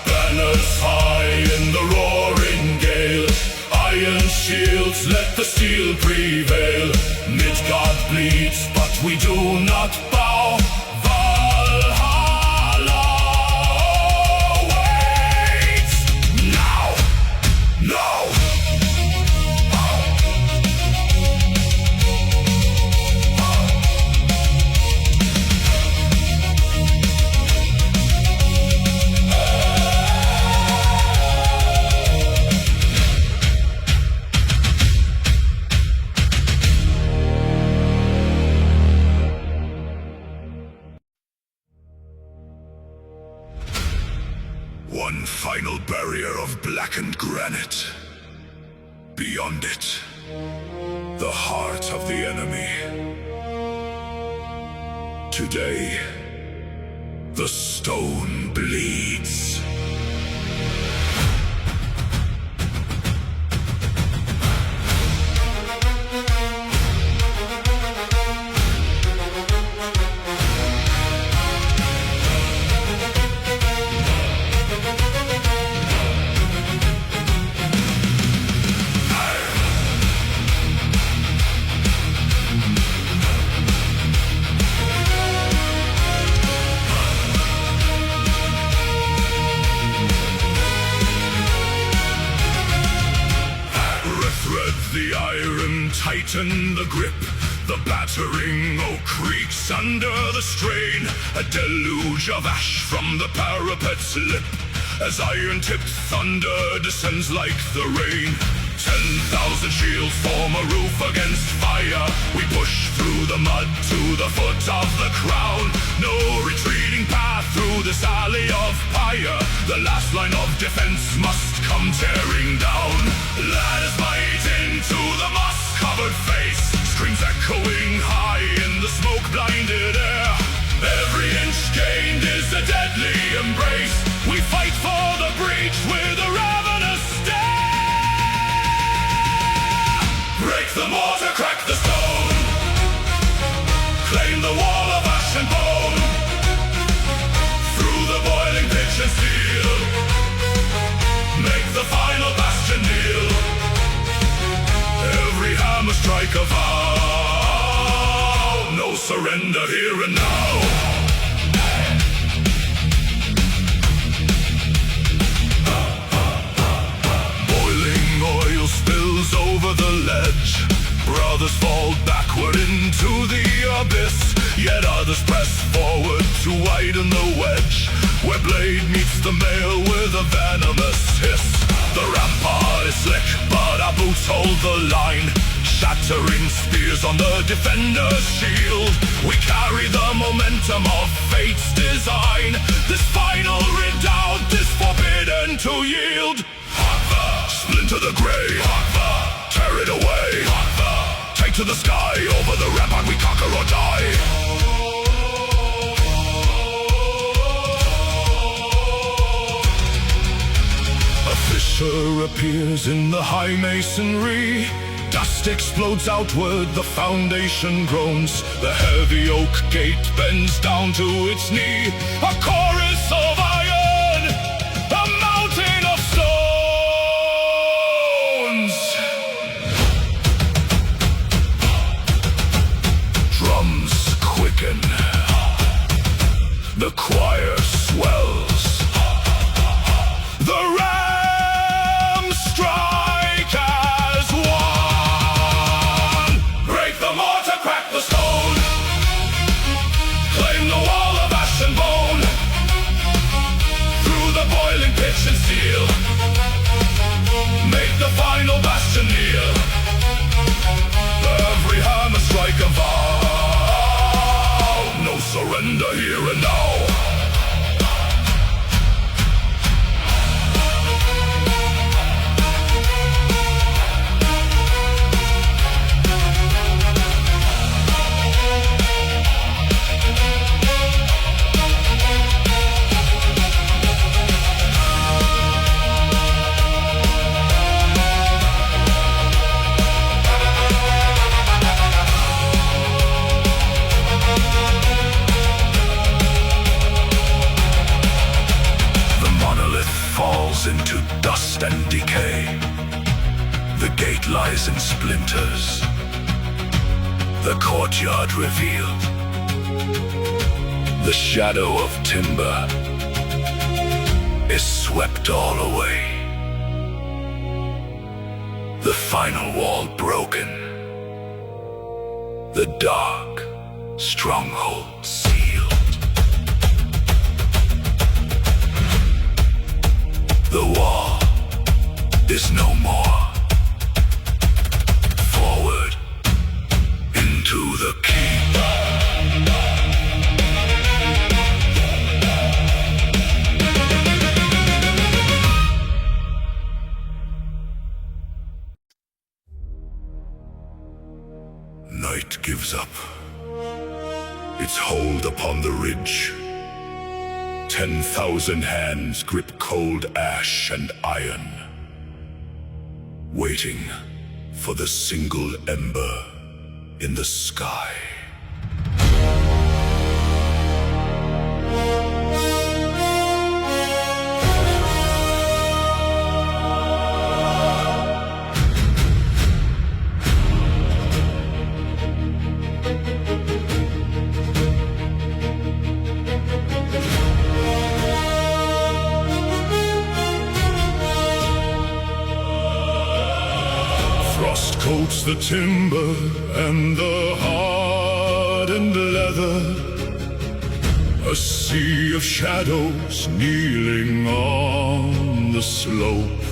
Banners high in the roaring gale, iron shields, let the steel prevail. Midgard bleeds, but we do not bow. Valhalla waits now, now. One final barrier of blackened granite. Beyond it, the heart of the enemy. Today, the stone bleeds. The iron tighten the grip, the battering oak creaks under the strain. A deluge of ash from the parapet's lip, as iron-tipped thunder descends like the rain. 10,000 shields form a roof against fire. We push through the mud to the foot of the crown. No retreating path through this alley of fire. The last line of defense must come tearing down. Ladders bite into the moss-covered face, screams echoing high in the smoke-blinded air. Every inch gained is a deadly embrace. We fight for the breach with a ravenous stare. Break the mortar, crack the stone, claim the wall of ash and bone. Through the boiling pitch and steel, make the final bastion kneel. Every hammer strike a vow. surrender here and now. Boiling oil spills over the ledge. Brothers fall backward into the abyss, yet others press forward to widen the wedge, where blade meets the mail with a venomous hiss. The rampart is slick, but our boots hold the line, shattering spears on the defender's shield. We carry the momentum of fate's design. This final redoubt is forbidden to yield. Splinter the grey, tear it away. Take to the sky, over the rampart we conquer or die. A fissure appears in the high masonry. Dust explodes outward, the foundation groans. The heavy oak gate bends down to its knee. A chorus of iron, a mountain of stones. Drums quicken, the choir swells. The rams strike as one. Break the mortar, crack the stone. Claim the wall of ash and bone. Through the boiling pitch and steel, make the final bastion kneel. Every hammer strike a vow. No surrender here and now. Into dust and decay. The gate lies in splinters, the courtyard revealed. The shadow of timber is swept all away. The final wall broken, the dark stronghold sealed. The wall is no more. Forward into the keep. Night gives up its hold upon the ridge. 10,000 hands grip cold ash and iron, waiting for the single ember in the sky. Frost coats the timber and the hardened leather. A sea of shadows kneeling on the slope.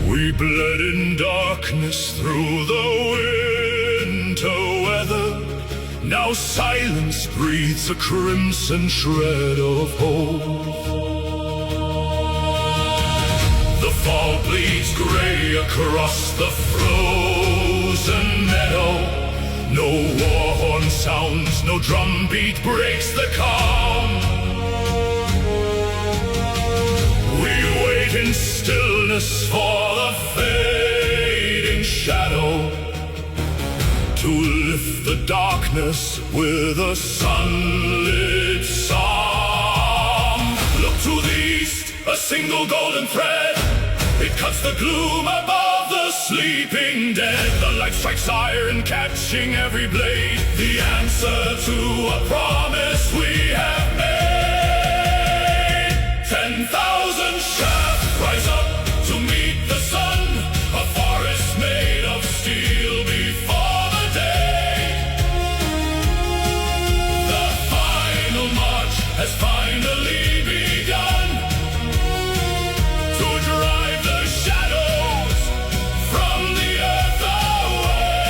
We bled in darkness through the winter weather. Now silence breathes a crimson shred of hope. The fall bleeds gray across the frozen meadow. No war horn sounds, no drum beat breaks the calm. We wait in stillness for the fading shadow to lift the darkness with a sunlit song. Look to the east, a single golden thread. It cuts the gloom above the sleeping dead. The light strikes iron, catching every blade. The answer to a promise we have made. 10,000 shafts rise up to meet the sun. A forest made of steel before the day. The final march has finally begun to drive the shadows from the earth away.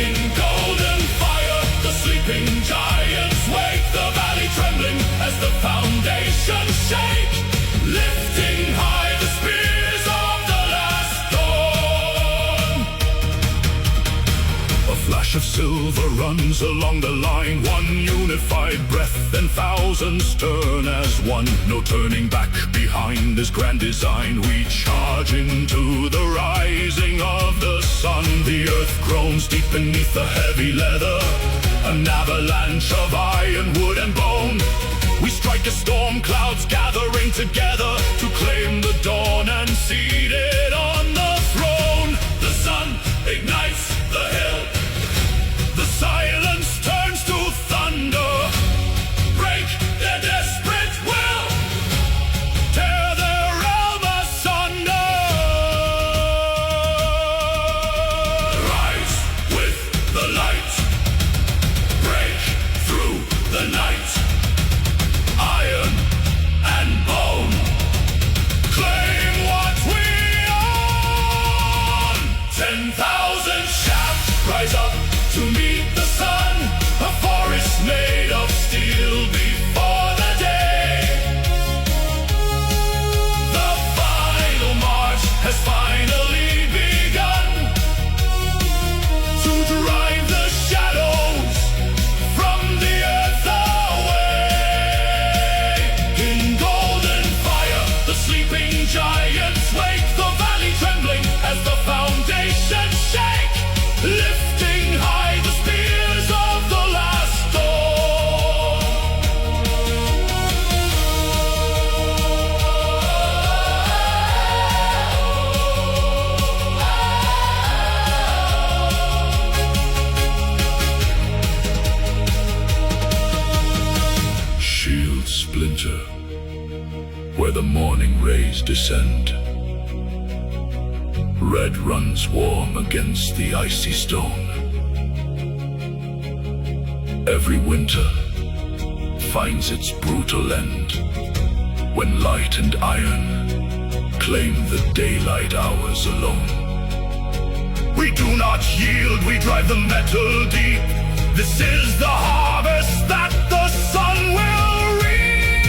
In golden fire, the sleeping giants wake, the valley trembling as the foundations shake, lifting high the spears of the last dawn. A flash of silver runs along the line, one unified breath, then thousands turn as one. No turning back behind this grand design. We charge into the rising of the sun. The earth groans deep beneath the heavy leather, an avalanche of iron, wood and bone. We strike as storm clouds gathering together to claim the dawn and seat it on the throne. The sun ignites the hill, the silence turns to thunder. Break their desperate will, tear their realm asunder. Rise with the light, break through the night. Iron and bone, claim what we own. 10,000 shafts rise up to meet the sun. A forest made of steel before the day. The final march has finally begun to drive the shadows from the earth away. In golden fire, the sleeping giants wake, the valley trembling as the foundations shake, lifting high the spears of the last dawn. Shield splinter where the morning rays descend. Red runs warm against the icy stone. Every winter finds its brutal end when light and iron claim the daylight hours alone. We do not yield, we drive the metal deep. This is the harvest that the sun will reap.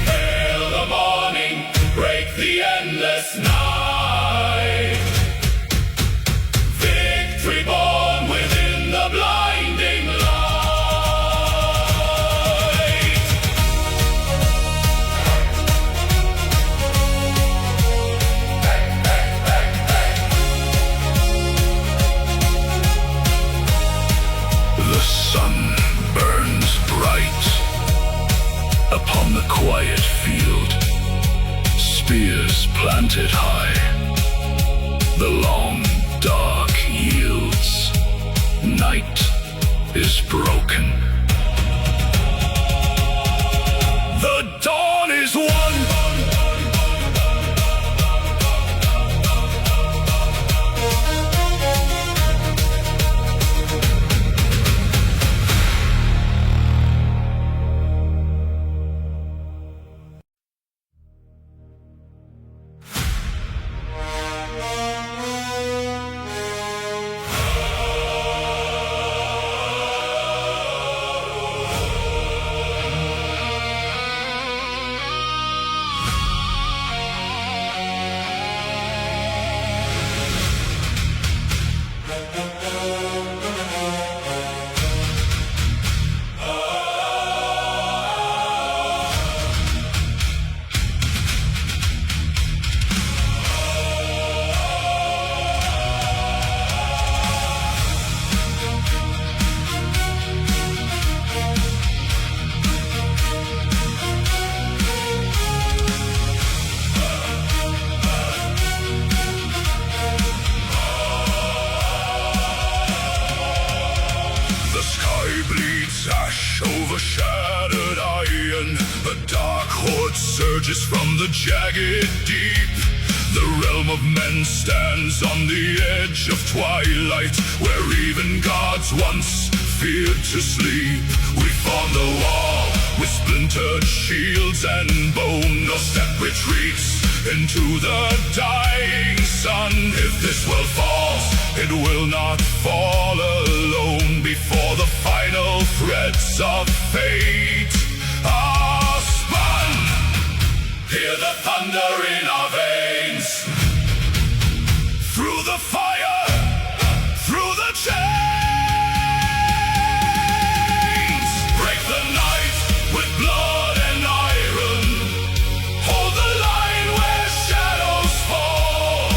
Hail the morning, break the endless night. Victory born within the blinding light. The sun burns bright upon the quiet field. Spears planted high, the long dark yields. Night is broken. The dawn is won. jagged deep. The realm of men stands on the edge of twilight, where even gods once feared to sleep. We form the wall with splintered shields and bone. No step retreats into the dying sun. If this world falls, it will not fall alone. Before the final threads of fate are spun, hear the thunder in our veins. Through the fire, through the chains, break the night with blood and iron. Hold the line where shadows fall.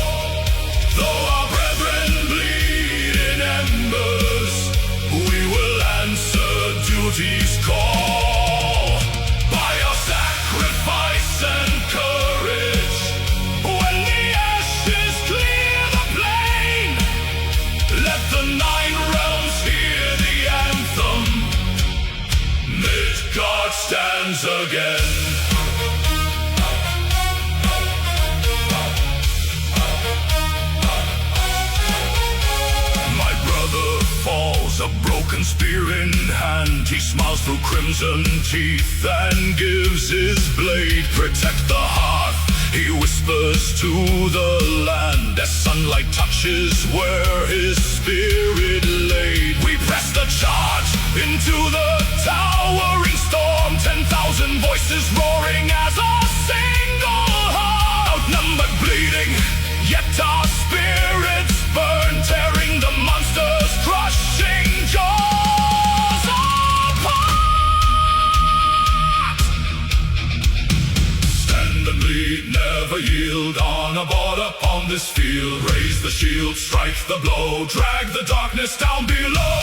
Though our brethren bleed in embers, we will answer duty's call. By our sacrifice and courage, when the ashes clear the plain, let the 9 realms hear the anthem. Midgard stands again. My brother falls, a broken spear in hand. He smiles through crimson teeth and gives his blade. Protect the hearth, he whispers to the land, as sunlight touches where his spirit laid. We press the charge into the towering storm, 10,000 voices roaring as a single heart. Outnumbered, bleeding, yet our spirits burn, tearing the monsters, crushing jaws apart. Stand and bleed, never yield. On a border upon this field, raise the shield, strike the blow, drag the darkness down below.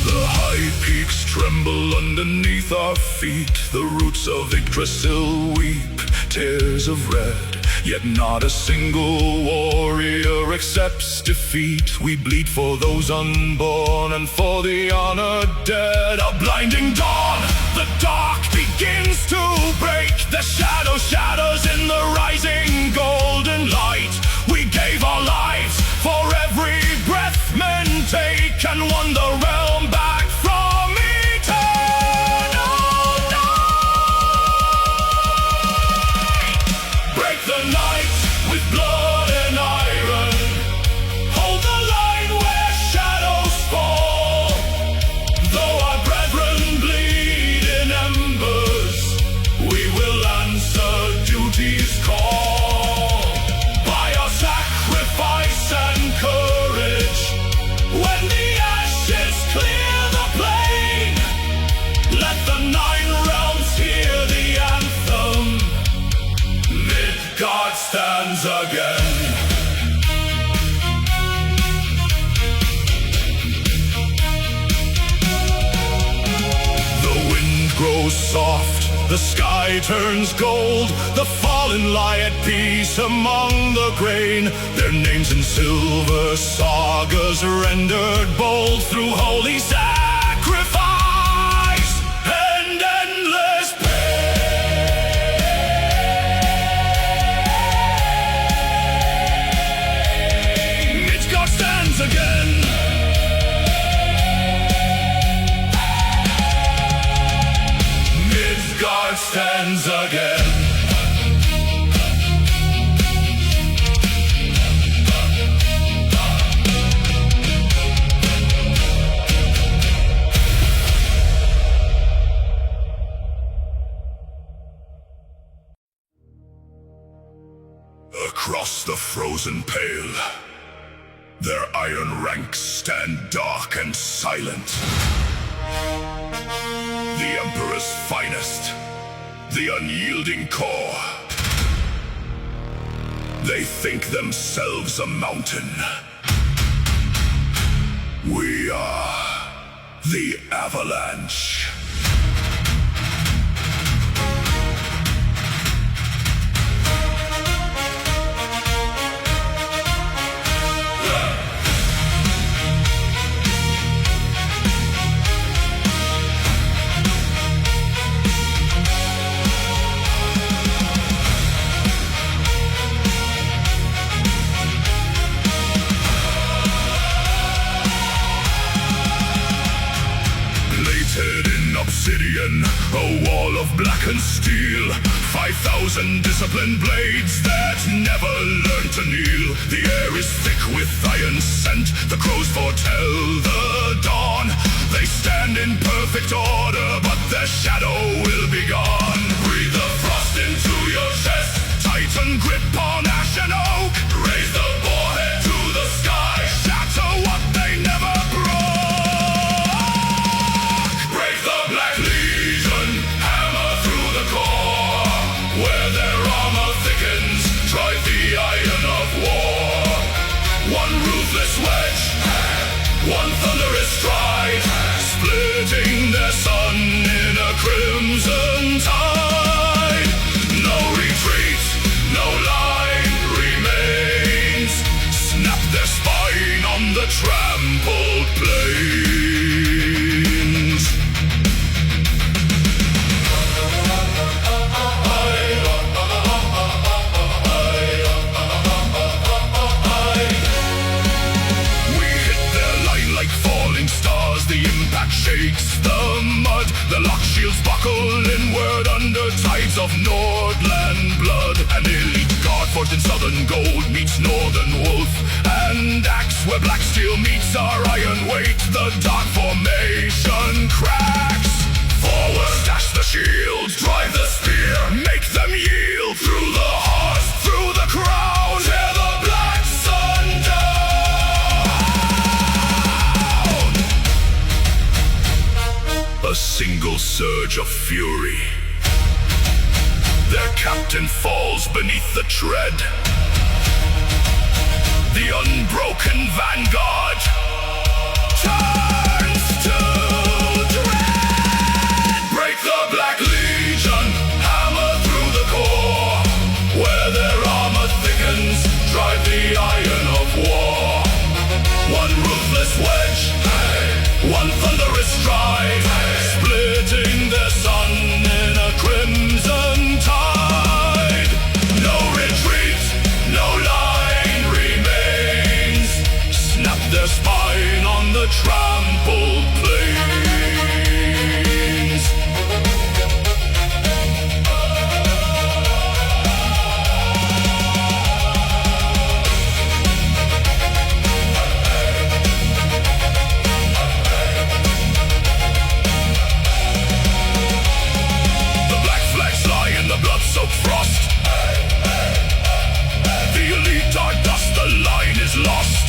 The high peaks tremble underneath our feet. The roots of Yggdrasil weep tears of red. Yet not a single warrior accepts defeat. We bleed for those unborn and for the honored dead. A blinding dawn, the dark begins to break. The shadow shatters in the rising golden light. We gave our lives for every breath men take, and won the realm back from eternal night. Break the night with blood and iron. Hold the line where shadows fall. Though our brethren bleed in embers, we will answer duty's call. By our sacrifice and courage, when the ashes clear the plain, let the 9 realms hear the anthem. Midgard stands again. The wind grows soft, the sky turns gold. The fallen lie at peace among the grain. Their names in silver sagas rendered bold through holy sacrifice and endless pain. Midgard stands again. Midgard stands again. Across the frozen pale, their iron ranks stand dark and silent. The Emperor's finest, the unyielding core. They think themselves a mountain. We are the Avalanche. Mounted in obsidian, a wall of blackened steel, 5,000 disciplined blades that never learn to kneel. The air is thick with iron scent, the crows foretell the dawn. They stand in perfect order, but their shadow will be gone. Breathe the frost into your chest, tighten grip on ash and oak. Raise the boarhead to the sky, shatter what they never broke. Break the Black Legion, hammer through the core. Where their armor thickens, drive the iron of war. One ruthless wedge, one thunderous stride, splitting their sun in a crimson tide. No retreat, no line remains. Snap their spine on the trampled plains. We hit their line like falling stars. The impact shakes the mud. The lock shields buckle inward under tides of Nordland blood. An elite guard forged in southern gold meets northern wolf and axe. Where black steel meets our iron weight, the dark formation cracks. Forward dash the shield, drive the spear, make them yield. Through the heart, through the crown, tear the black sun down. A single surge of fury, their captain falls beneath the tread. The unbroken vanguard turns to dread. Break the Black Legion, hammer through the core. Where their armor thickens, drive the iron of war. One ruthless wedge, one thunderous stride, splitting their sun in a crimson tide. No retreat, no line remains. Snap their spine on the trampled plains. Blood-soaked frost. The elite are dust, the line is lost.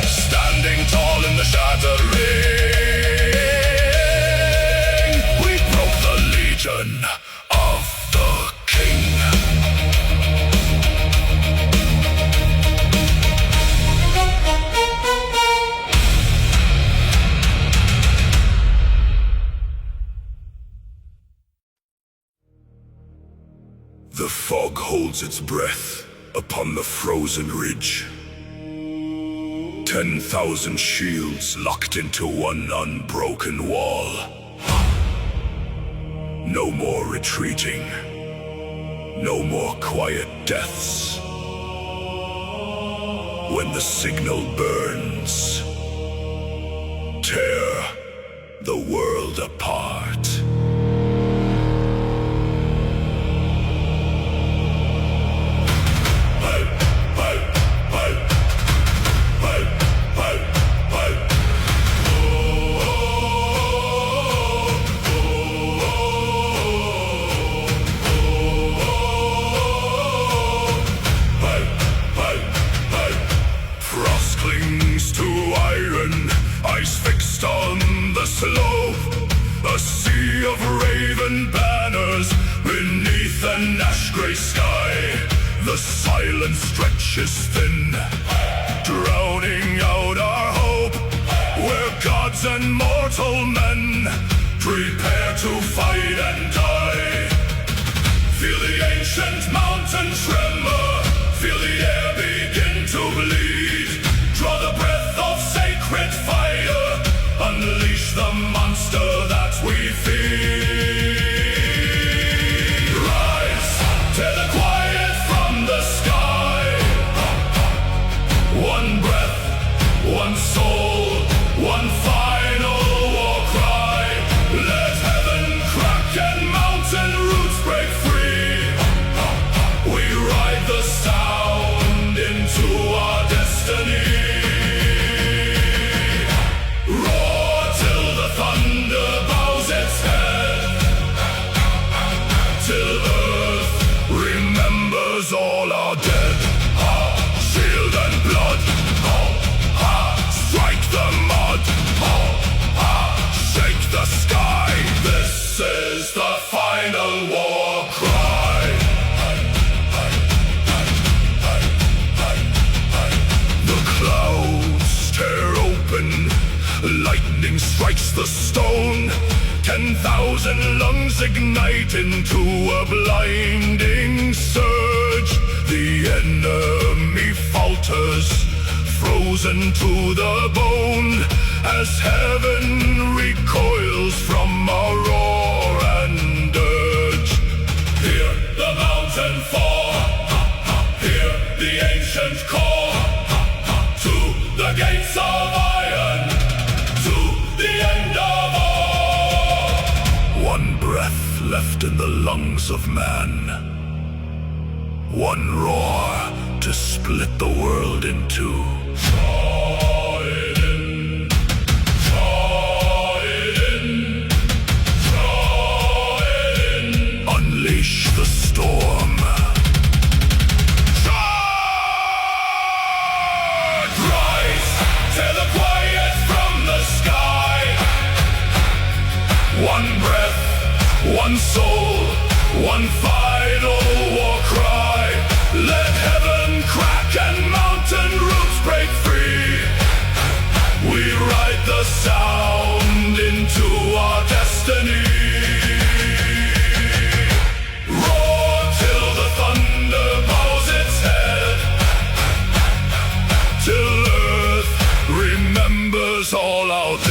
Standing tall in the shattered ring, we broke the legion of the king. The fog holds its breath upon the frozen ridge. 10,000 shields locked into one unbroken wall. No more retreating. No more quiet deaths. When the signal burns, tear the world apart. Ice fixed on the slope, a sea of raven banners beneath an ash-gray sky. The silence stretches thin, drowning out our hope. Where gods and mortal men prepare to fight and die. Feel the ancient mountain tremor, feel the air begin to bleed. Draw the breath of sacred fire, unleash the monster that we feed. Rise, tear the quiet from the sky. One breath, one soul, one final strikes the stone. 10,000 lungs ignite into a blinding surge. The enemy falters, frozen to the bone, as heaven recoils from our roar and dirge. Hear the mountain fall, hear the ancient call, to the gates of iron, to the end of all. One breath left in the lungs of man, one roar to split the world in two. Draw it in, draw it in, draw it in. Unleash the storm. Charge! Rise, tear the quiet from the sky. One breath, one soul, one final war cry. Let heaven crack and mountain roots break free. We ride the sound into our destiny. Roar till the thunder bows its head, till earth remembers all our dead.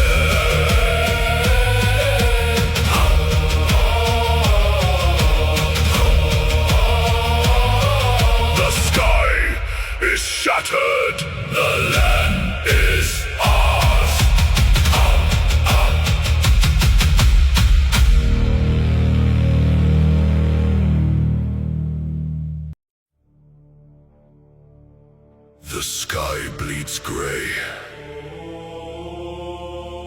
Shattered, the land is ours. The sky bleeds gray.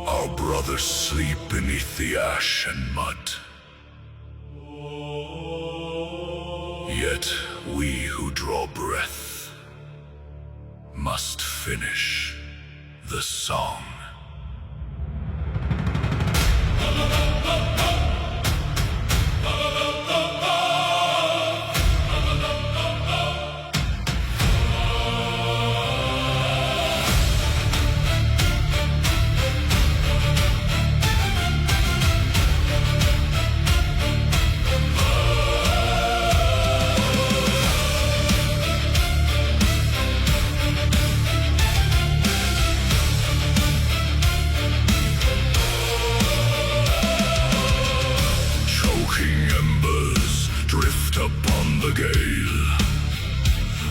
Our brothers sleep beneath the ash and mud. Yet we who draw breath must finish the song.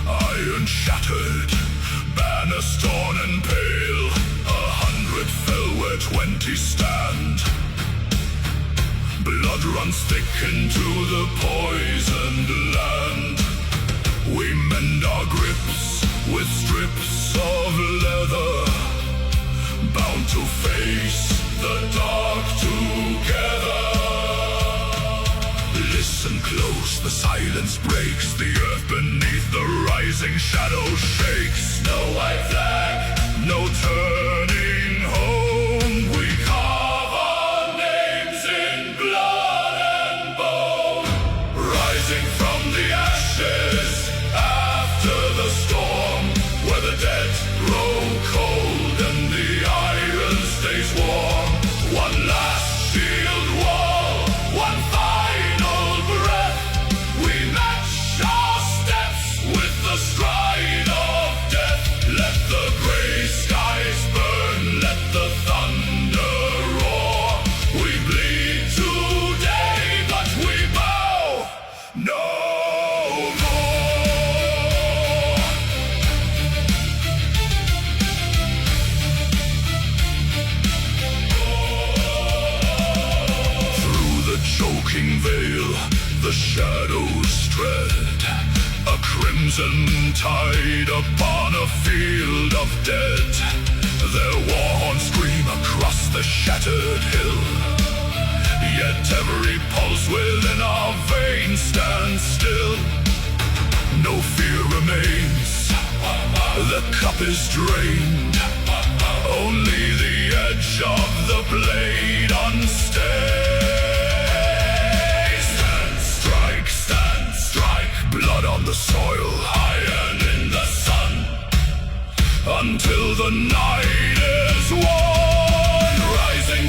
Iron shattered, banners torn and pale. 100 fell where 20 stand. Blood runs thick into the poisoned land. We mend our grips with strips of leather, bound to face the dark together. Listen close, the silence breaks. The earth beneath the rising shadow shakes. No white flag, no turning home. We carve our names in blood and bone. Rising from the ashes after the storm, where the dead grow cold and the iron stays warm. One last shield wall, one final breath. We match our steps with the stride of death. Let the gray skies burn, let the thunder roar. We bleed today, but we bow no more. Through the choking veil, the shadows tread, a crimson tide upon a field of dead. Their war horns scream across the shattered hill, yet every pulse within our veins stands still. No fear remains, the cup is drained, only the edge of the blade unstained. Stand, strike, blood on the soil, iron in the sun, until the night is won. Rising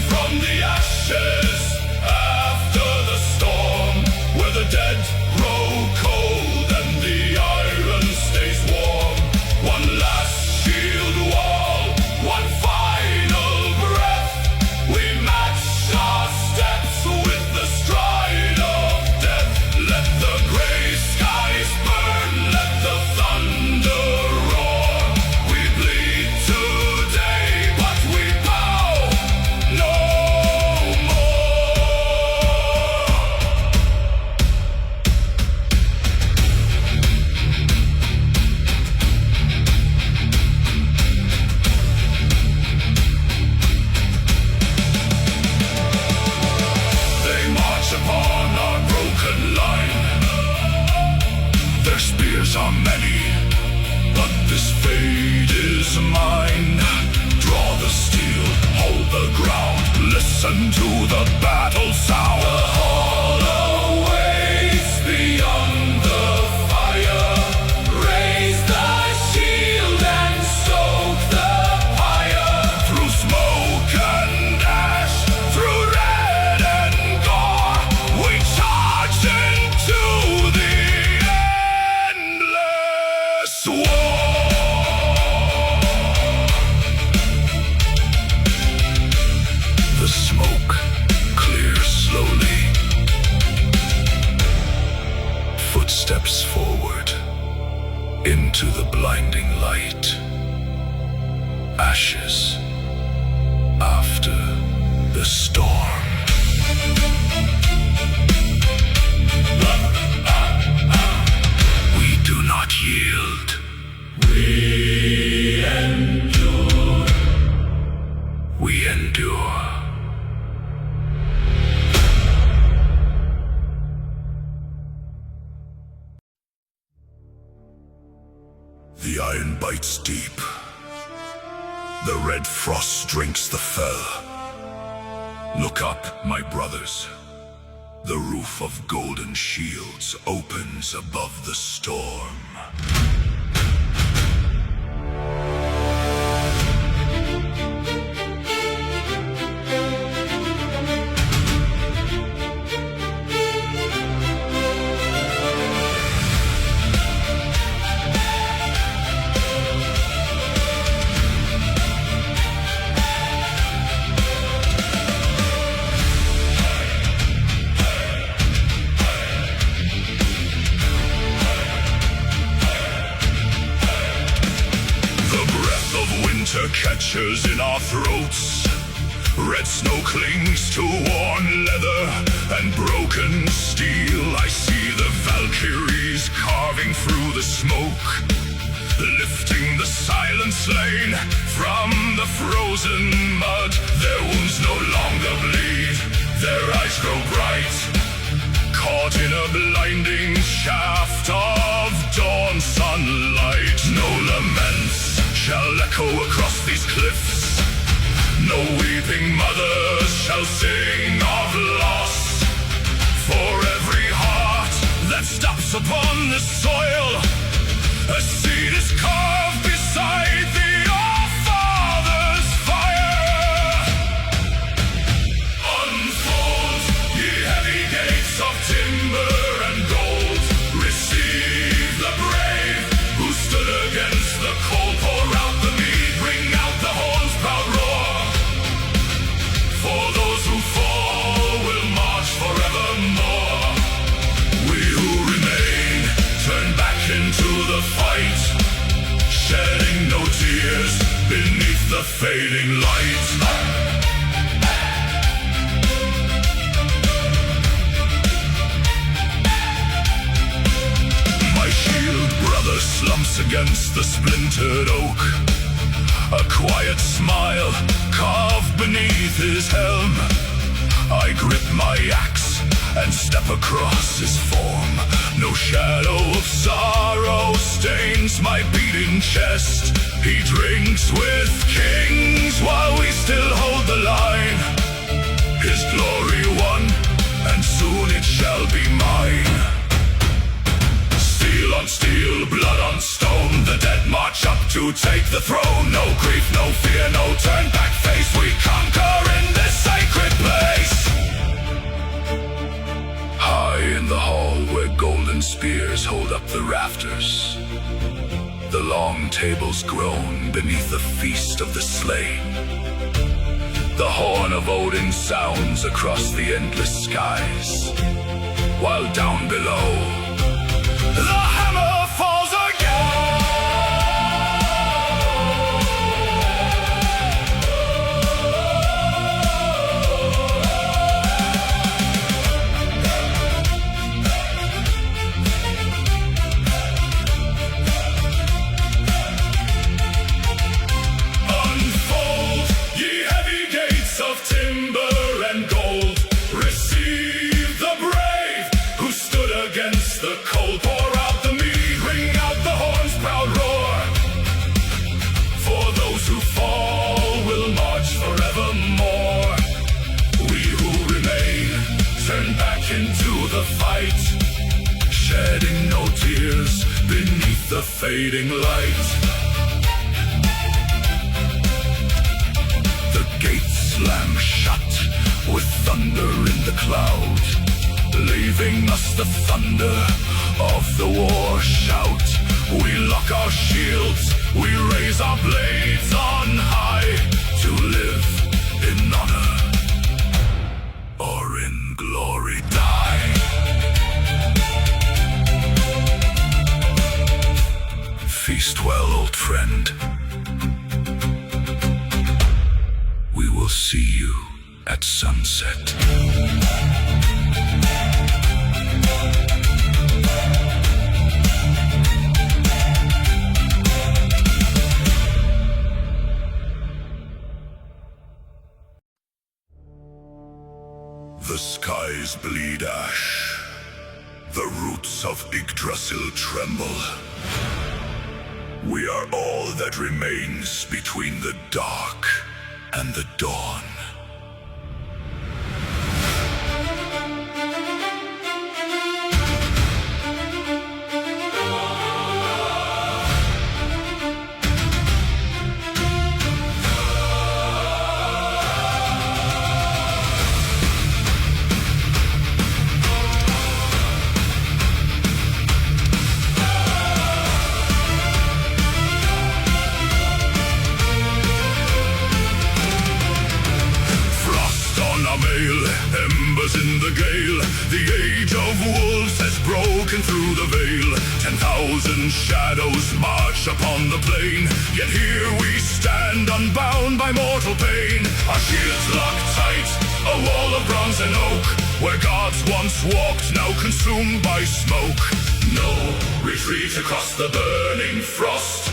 Listen to the battle sound. The hall awaits beyond the fire. Raise the shield and soak the pyre. Through smoke and ash, through red and gore, we charge into the endless war. The smoke clears slowly. Footsteps forward into the blinding light. Ashes after the storm. We do not yield. We endure. We endure. The iron bites deep. The red frost drinks the fell. Look up, my brothers. The roof of golden shields opens above the storm. Winter catches in our throats. Red snow clings to worn leather and broken steel. I see the Valkyries carving through the smoke, lifting the silent slain from the frozen mud. Their wounds no longer bleed, their eyes grow bright, caught in a blinding shaft of dawn sunlight. No laments shall echo across these cliffs. No weeping mothers shall sing of loss. For every heart that stops upon the soil, a seed is carved beside the All-Father's fire. Unfold, ye heavy gates of timber and gold. Receive the brave who stood against the cold. Pour out the mead, ring out the horn's proud roar. For those who fall will march forevermore. We who remain turn back into the fight, shedding no tears beneath the fading light. My shield brother slumps against the splintered oak, a quiet smile carved beneath his helm. I grip my axe and step across his form. No shadow of sorrow stains my beating chest. He drinks with kings while we still hold the line. His glory won, and soon it shall be mine. Steel on steel, blood on stone, the dead march up to take the throne. No grief, no fear, no turn back face. We conquer in this sacred place. High in the hall where golden spears hold up the rafters, the long tables groan beneath the feast of the slain. The horn of Odin sounds across the endless skies, while down below the hammer falls again. Unfold, ye heavy gates of timber and gold. Receive the brave who stood against the fight, shedding no tears beneath the fading light. The gates slam shut with thunder in the cloud, leaving us the thunder of the war shout. We lock our shields, we raise our blades on high, to live in honor or in glory die. Feast well, old friend. We will see you at sunset. The skies bleed ash. The roots of Yggdrasil tremble. We are all that remains between the dark and the dawn. Embers in the gale, the age of wolves has broken through the veil. 10,000 shadows march upon the plain, yet here we stand unbound by mortal pain. Our shields lock tight, a wall of bronze and oak, where gods once walked, now consumed by smoke. No retreat across the burning frost,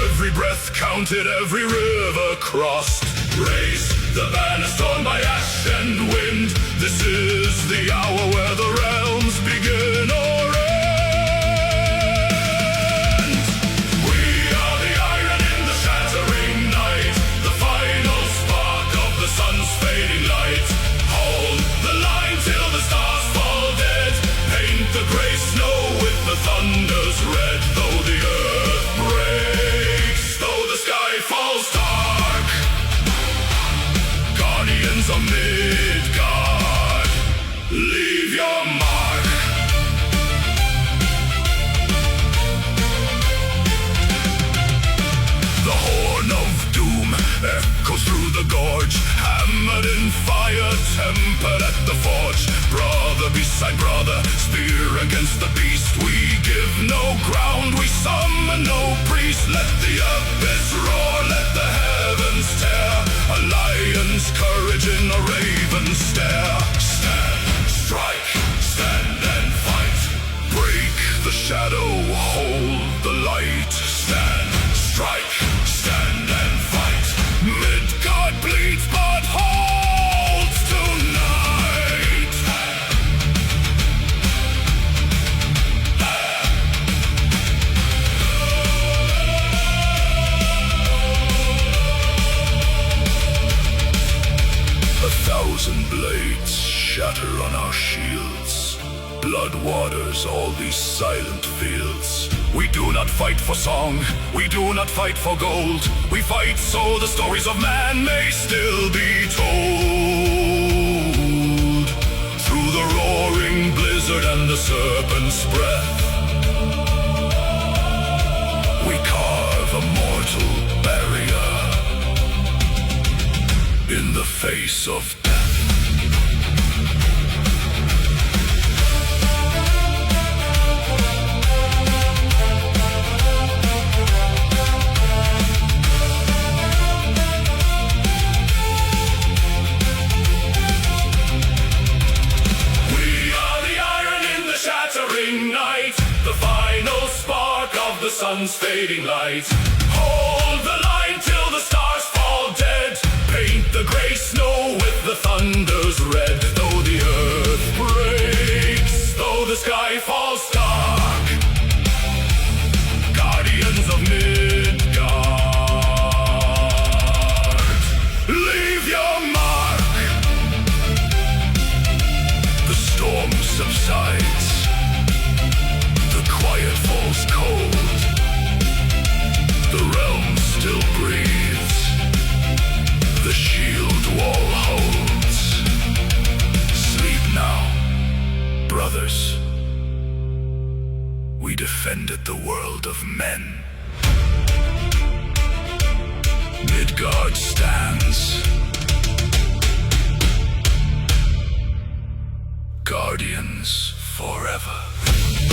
every breath counted, every river crossed. Raise the banners torn by ash and wind. This is the hour where the realms begin or end. We are the iron in the shattering night, the final spark of the sun's fading light. Hold the line till the stars fall dead. Paint the gray snow with the thunder's red. Though the earth breaks, though the sky falls dark, guardians of Midgard, leave your mark. The horn of doom echoes through the gorge, hammered in fire, tempered at the forge. Brother beside brother, spear against the beast. We give no ground, we summon no priest. Let the abyss roar, let the heavens tear. A lion's courage in a raven's stare. Stand, strike, stand and fight. Break the shadow, hold the light. Stand, strike, stand and fight. Midgard bleeds but holds tonight. 1,000 blades shatter on our shields. Blood waters all these silent fields. We do not fight for song, we do not fight for gold. We fight so the stories of man may still be told. Through the roaring blizzard and the serpent's breath, we carve a mortal barrier in the face of death. Night, the final spark of the sun's fading light. Hold the line till the stars fall dead. Paint the gray snow with the thunder's red. Though the earth breaks, though the sky falls dark, guardians of Midgard, leave your mark. The storm subsides, the shield wall holds. Sleep now, brothers. We defended the world of men. Midgard stands, guardians forever.